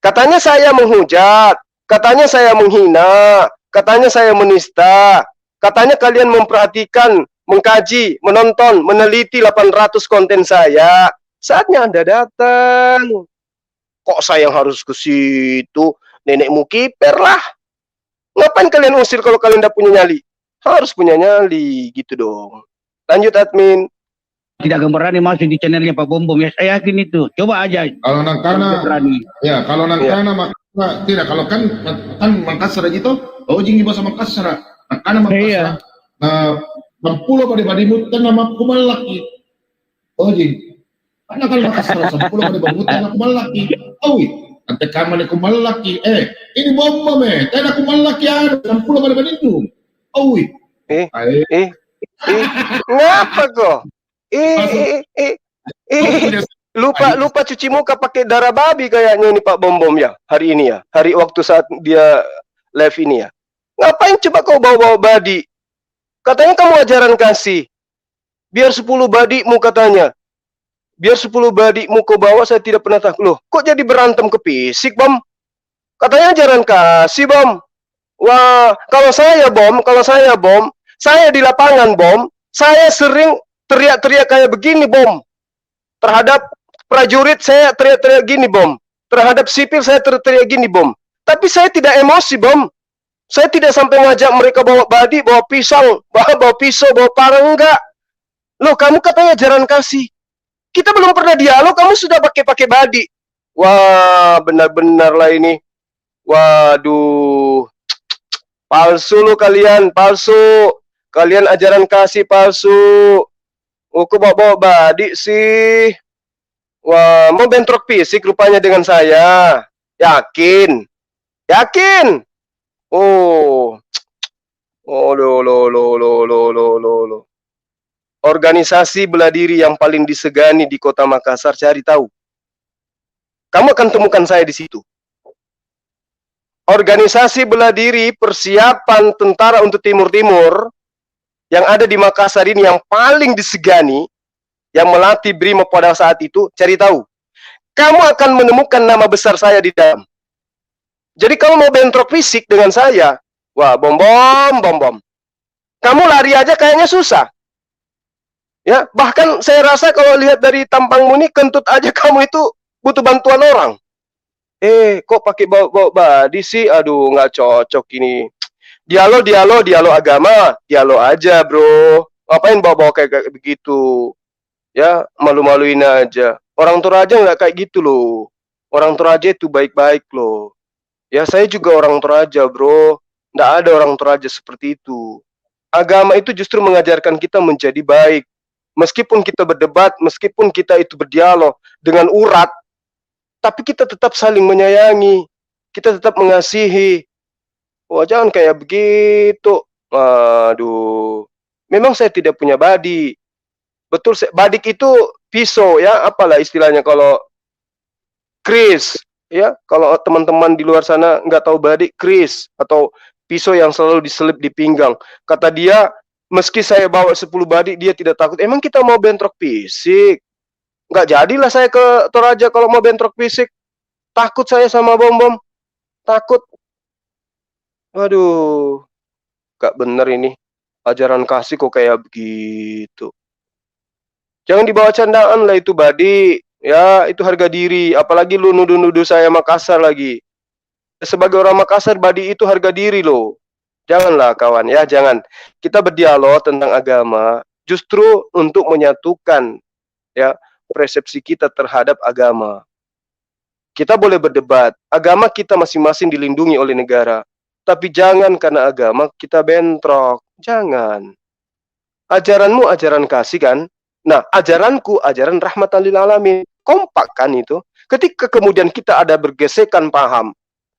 Katanya saya menghujat. Katanya saya menghina. Katanya saya menista. Katanya kalian memperhatikan, mengkaji, menonton, meneliti 800 konten saya. Saatnya Anda datang. Kok saya yang harus ke situ? Nenekmu Kiper lah. Ngapain kalian usir kalau kalian tidak punya nyali? Harus punya nyali, gitu dong. Lanjut admin. tidak akan berani masuk di channelnya Pak Bom. Ya saya yakin itu. Coba aja. Kalau nangkana, berani. ya kalau nangkana tidak. Kalau kan Makassar gitu, jinggi bahasa Makassar. Nangkana Makassar. Pulau pada badimu kan nama kumalaki. Jing. Karena kalau Makassar 10 pada badimu nama kumalaki. Ante kamane kumalaki. Ini bom tidak kumalaki ada 10 pada badimu. Ngapa kok? Lupa cuci muka pakai darah babi kayaknya ini Pak Bom ya hari ini ya, hari waktu saat dia live ini ya. Ngapain coba kau bawa badi? Katanya kamu ajaran kasih. Biar 10 badimu katanya. Biar 10 badimu kau bawa, saya tidak pernah tahu. Loh, kok jadi berantem ke fisik, Bom? Katanya ajaran kasih, Bom. Wah, kalau saya Bom, saya di lapangan, Bom, saya sering teriak-teriak kayak begini, Bom. Terhadap prajurit saya teriak-teriak gini, Bom. Terhadap sipil saya teriak gini, Bom. Tapi saya tidak emosi, Bom. Saya tidak sampai ngajak mereka bawa badi, bawa pisau, bawa parang, enggak. Loh, kamu katanya ajaran kasih. Kita belum pernah dialog, kamu sudah pakai badi. Wah, benar-benar lah ini. Waduh. Palsu lo kalian, palsu. Kalian ajaran kasih palsu. Kok bawa badi sih? Wah, mau bentrok fisik rupanya dengan saya. Yakin? Yakin? Oh, lo. Organisasi bela diri yang paling disegani di kota Makassar, cari tahu. Kamu akan temukan saya di situ. Organisasi bela diri persiapan tentara untuk Timur-Timur yang ada di Makassar ini yang paling disegani, yang melatih BRIMOB pada saat itu, cari tahu. Kamu akan menemukan nama besar saya di dalam. Jadi kalau mau bentrok fisik dengan saya, wah, bom. Kamu lari aja kayaknya susah. Ya, bahkan saya rasa kalau lihat dari tampangmu ini, kentut aja kamu itu butuh bantuan orang. Kok pakai bawa badi sih? Aduh, nggak cocok ini. Dialog agama, dialog aja, bro. Ngapain bawa kayak begitu? Ya, malu-maluin aja. Orang Toraja nggak kayak gitu loh. Orang Toraja itu baik-baik loh. Ya, saya juga orang Toraja, bro. Nggak ada orang Toraja seperti itu. Agama itu justru mengajarkan kita menjadi baik. Meskipun kita berdebat, meskipun kita itu berdialog dengan urat, tapi kita tetap saling menyayangi. Kita tetap mengasihi. Wah, jangan kayak begitu. Aduh. Memang saya tidak punya badik. Betul, badik itu pisau ya, apalah istilahnya kalau kris. Ya, kalau teman-teman di luar sana nggak tahu badik, kris atau pisau yang selalu diselip di pinggang. Kata dia, meski saya bawa 10 badik, dia tidak takut. Emang kita mau bentrok fisik? Nggak jadilah saya ke Toraja kalau mau bentrok fisik. Takut saya sama bom-bom. Takut. Waduh, gak bener ini. Ajaran kasih kok kayak begitu. Jangan dibawa candaan lah itu, Badi. Ya, itu harga diri. Apalagi lu nuduh-nuduh saya Makassar lagi. Sebagai orang Makassar, Badi itu harga diri loh. Janganlah kawan, ya jangan. Kita berdialog tentang agama justru untuk menyatukan ya persepsi kita terhadap agama. Kita boleh berdebat, agama kita masing-masing dilindungi oleh negara. Tapi jangan karena agama kita bentrok. Jangan. Ajaranmu ajaran kasih kan? Nah, ajaranku ajaran rahmatan lil alamin. Kompak kan itu? Ketika kemudian kita ada bergesekan paham,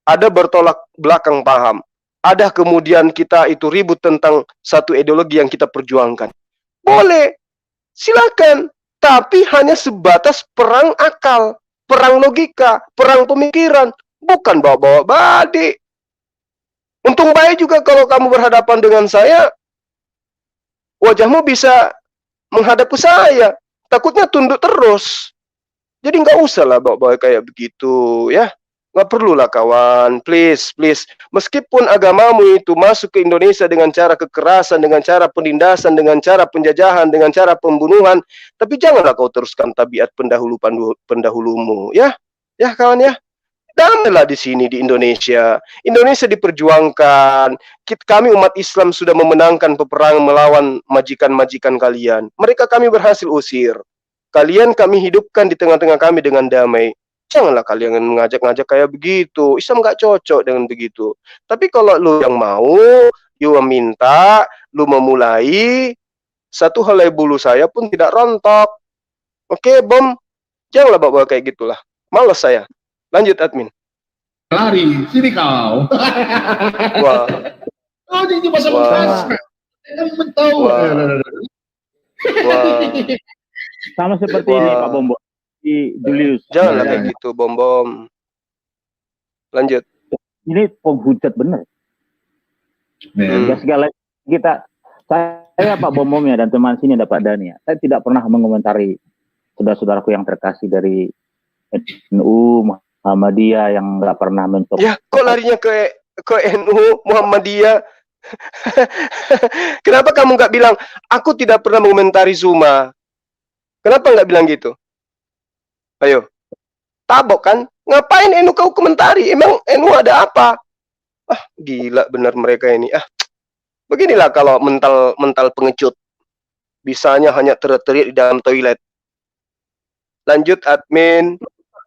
ada bertolak belakang paham, ada kemudian kita itu ribut tentang satu ideologi yang kita perjuangkan. Boleh, silakan. Tapi hanya sebatas perang akal, perang logika, perang pemikiran, bukan bawa-bawa badik. Untung baik juga kalau kamu berhadapan dengan saya, wajahmu bisa menghadap ke saya. Takutnya tunduk terus. Jadi nggak usah lah bawa-bawa kayak begitu, ya. Nggak perlu lah kawan, please, please. Meskipun agamamu itu masuk ke Indonesia dengan cara kekerasan, dengan cara penindasan, dengan cara penjajahan, dengan cara pembunuhan, tapi janganlah kau teruskan tabiat pendahulumu, ya. Ya kawan ya. Damailah di sini di Indonesia. Indonesia diperjuangkan. Kami umat Islam sudah memenangkan peperangan melawan majikan-majikan kalian. Mereka kami berhasil usir. Kalian kami hidupkan di tengah-tengah kami dengan damai. Janganlah kalian mengajak-ngajak kayak begitu. Islam nggak cocok dengan begitu. Tapi kalau lu yang mau, you meminta, lu memulai, satu helai bulu saya pun tidak rontok. Oke, bom. Janganlah bawa kayak gitulah. Males saya. Lanjut admin. Lari, sini kau. Wah. Oh, ini bahasa Makassar. Kamu tahu. Wah. Sama seperti ini Pak Bombo di Julius. Janganlah kayak gitu, bom-bom. Lanjut. Ini penghujat benar. Ya segala kita, saya Pak Bombom ya dan teman sini ada Pak Dani ya. Saya tidak pernah mengomentari saudara-saudaraku yang terkasih dari NU Muhammadiyah yang nggak pernah mentok. Ya, kok larinya ke NU Muhammadiyah? Kenapa kamu nggak bilang aku tidak pernah mengomentari Zuma? Kenapa nggak bilang gitu? Ayo, tabok kan? Ngapain NU kau komentari? Emang NU ada apa? Ah, gila benar mereka ini. Ah, beginilah kalau mental pengecut. Bisanya hanya teriak-teriak di dalam toilet. Lanjut admin.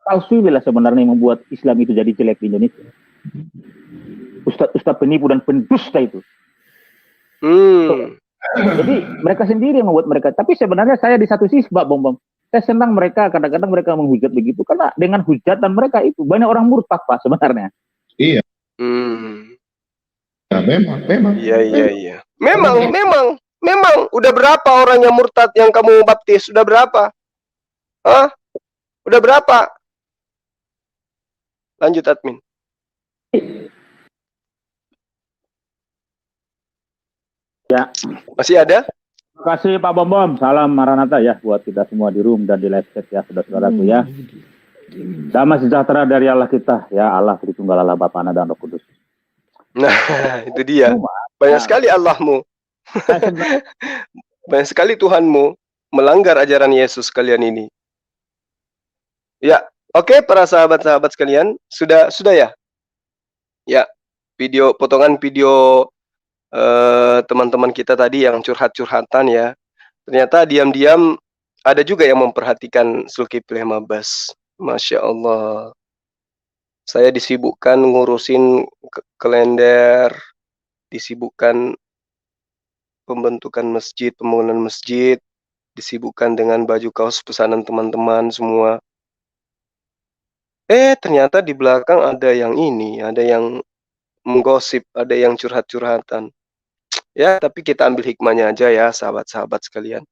Palsu lah sebenarnya yang membuat Islam itu jadi jelek di Indonesia. Ustadz penipu dan pendusta itu. Jadi mereka sendiri yang membuat mereka. Tapi sebenarnya saya di satu sisi Pak Bom, saya senang mereka kadang-kadang mereka menghujat begitu karena dengan hujatan mereka itu banyak orang murtad Pak sebenarnya. Iya. Ya, memang. Iya. Memang. Udah berapa orang yang murtad yang kamu baptis? Udah berapa? Hah? Udah berapa? Lanjut admin. Ya. Masih ada? Terima kasih Pak Bom. Salam Maranatha ya buat kita semua di room dan di live chat ya saudara-saudaraku ya. Damai sejahtera dari Allah kita ya, Allah Tritunggal Allah Bapa Anak dan Roh Kudus. Nah, itu dia. Banyak sekali Allahmu. Banyak sekali Tuhanmu melanggar ajaran Yesus kalian ini. Ya, oke para sahabat-sahabat sekalian, sudah ya? Ya, potongan video teman-teman kita tadi yang curhat-curhatan ya. Ternyata diam-diam ada juga yang memperhatikan Zulkifli Mabas. Masya Allah. Saya disibukkan ngurusin kalender, disibukkan pembentukan masjid, pembangunan masjid, disibukkan dengan baju kaos pesanan teman-teman semua. Ternyata di belakang ada yang ini, ada yang menggosip, ada yang curhat-curhatan. Ya, tapi kita ambil hikmahnya aja ya, sahabat-sahabat sekalian.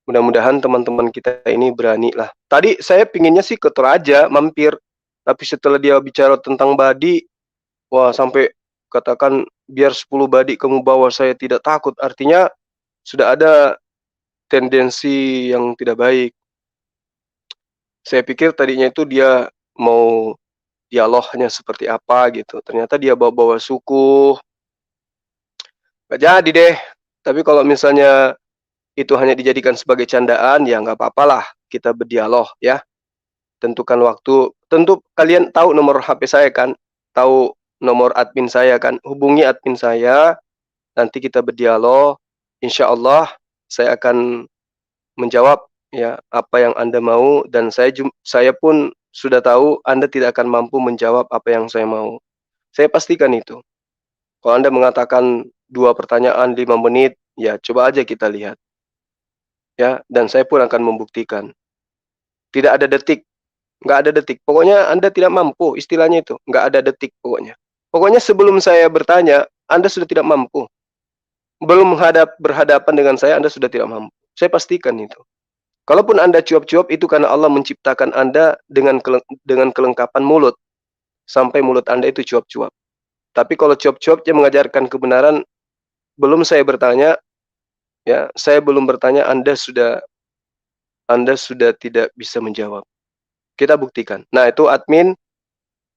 Mudah-mudahan teman-teman kita ini berani lah. Tadi saya pinginnya sih ke Toraja, mampir. Tapi setelah dia bicara tentang badi, wah sampai katakan biar 10 badi kamu bawa saya tidak takut. Artinya sudah ada tendensi yang tidak baik. Saya pikir tadinya itu dia mau dialognya seperti apa gitu. Ternyata dia bawa-bawa suku. Gak jadi deh. Tapi kalau misalnya itu hanya dijadikan sebagai candaan, ya nggak apa-apalah kita berdialog ya. Tentukan waktu. Tentu kalian tahu nomor HP saya kan? Tahu nomor admin saya kan? Hubungi admin saya, nanti kita berdialog. Insya Allah saya akan menjawab ya apa yang Anda mau, dan saya pun sudah tahu Anda tidak akan mampu menjawab apa yang saya mau. Saya pastikan itu. Kalau Anda mengatakan 2 pertanyaan 5 menit, ya coba aja kita lihat. Ya, dan saya pun akan membuktikan. Tidak ada detik, nggak ada detik. Pokoknya Anda tidak mampu, istilahnya itu. Nggak ada detik pokoknya. Pokoknya sebelum saya bertanya, Anda sudah tidak mampu. Belum berhadapan dengan saya, Anda sudah tidak mampu. Saya pastikan itu. Kalaupun Anda cuap-cuap, itu karena Allah menciptakan Anda dengan kelengkapan mulut. Sampai mulut Anda itu cuap-cuap. Tapi kalau cuap-cuapnya mengajarkan kebenaran, belum saya bertanya, ya, saya belum bertanya, Anda sudah tidak bisa menjawab. Kita buktikan. Nah, itu admin,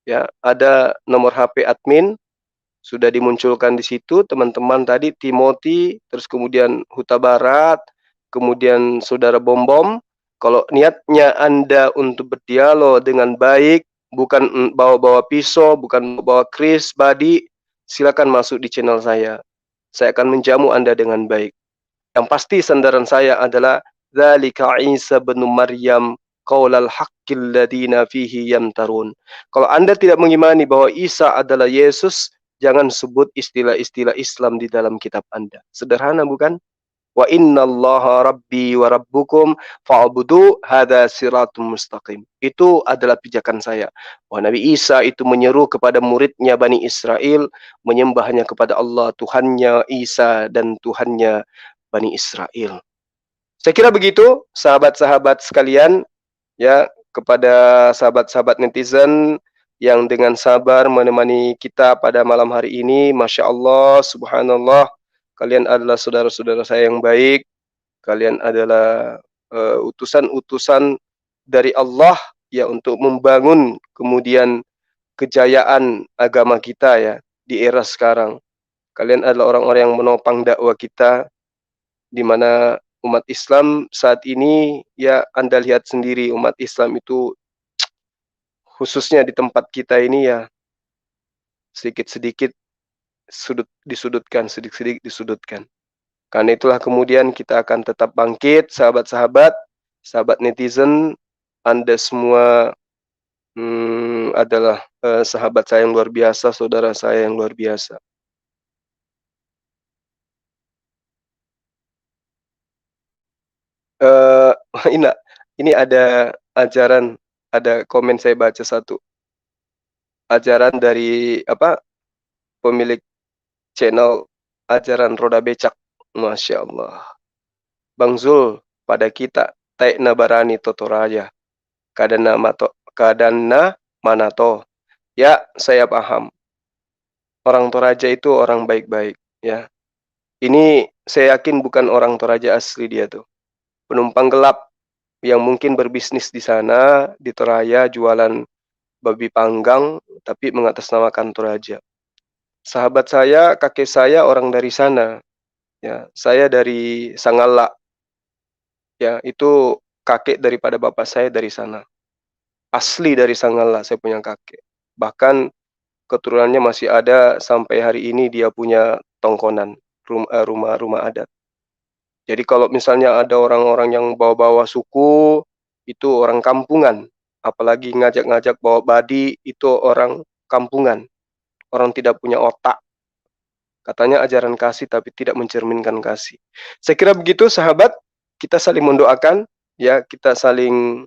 ya, ada nomor HP admin, sudah dimunculkan di situ, teman-teman tadi, Timothy, terus kemudian Huta Barat, kemudian Saudara Bom-Bom. Kalau niatnya Anda untuk berdialog dengan baik, bukan bawa-bawa pisau, bukan bawa kris, badi, silakan masuk di channel saya. Saya akan menjamu Anda dengan baik. Yang pasti sandaran saya adalah dzalika Isa bin Maryam qaulal haqqil ladina fihi yamtarun. Kalau Anda tidak mengimani bahwa Isa adalah Yesus, jangan sebut istilah-istilah Islam di dalam kitab Anda. Sederhana bukan? Wa innallaha rabbi wa rabbukum fa'budu hadza siratum mustaqim. Itu adalah pijakan saya. Bahwa Nabi Isa itu menyeru kepada muridnya Bani Israel menyembahnya kepada Allah, Tuhannya Isa dan Tuhannya Bani Israel. Saya kira begitu, sahabat-sahabat sekalian, ya, kepada sahabat-sahabat netizen yang dengan sabar menemani kita pada malam hari ini. Masya Allah, subhanallah, kalian adalah saudara-saudara saya yang baik. Kalian adalah utusan-utusan dari Allah ya untuk membangun kemudian kejayaan agama kita ya di era sekarang. Kalian adalah orang-orang yang menopang dakwah kita, di mana umat Islam saat ini, ya Anda lihat sendiri, umat Islam itu khususnya di tempat kita ini ya sedikit-sedikit disudutkan, sedikit-sedikit disudutkan. Karena itulah kemudian kita akan tetap bangkit, sahabat-sahabat, sahabat netizen, Anda semua adalah sahabat saya yang luar biasa, saudara saya yang luar biasa. Ini ada ajaran, ada komen saya baca satu. Ajaran dari pemilik channel ajaran Roda Becak. Masya Allah. Bang Zul, pada kita taikna barani Totoraja. Kadana manato. Ya, saya paham. Orang Toraja itu orang baik-baik, ya. Ini saya yakin bukan orang Toraja asli dia tuh. Penumpang gelap yang mungkin berbisnis di sana, di Toraja, jualan babi panggang, tapi mengatasnamakan Toraja. Sahabat saya, kakek saya orang dari sana. Ya, saya dari Sangala. Ya, itu kakek daripada bapak saya dari sana. Asli dari Sangala saya punya kakek. Bahkan keturunannya masih ada sampai hari ini, dia punya tongkonan, rumah adat. Jadi kalau misalnya ada orang-orang yang bawa-bawa suku, itu orang kampungan. apalagi ngajak-ngajak bawa badi, itu orang kampungan, orang tidak punya otak. Katanya ajaran kasih tapi tidak mencerminkan kasih. Saya kira begitu sahabat, kita saling mendoakan, ya, kita saling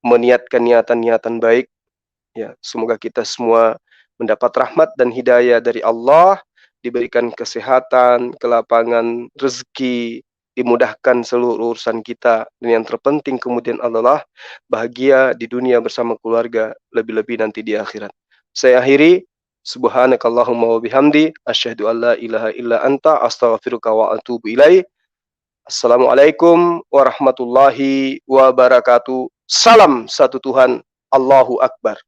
meniatkan niatan-niatan baik, ya. Semoga kita semua mendapat rahmat dan hidayah dari Allah, diberikan kesehatan, kelapangan rezeki, dimudahkan seluruh urusan kita, dan yang terpenting kemudian adalah bahagia di dunia bersama keluarga, lebih-lebih nanti di akhirat. Saya akhiri, subhanakallahumma wa bihamdi, asyhadu an la ilaha illa anta, astaghfiruka wa atubu ilaik. Assalamualaikum warahmatullahi wabarakatuh. Salam satu Tuhan, Allahu Akbar.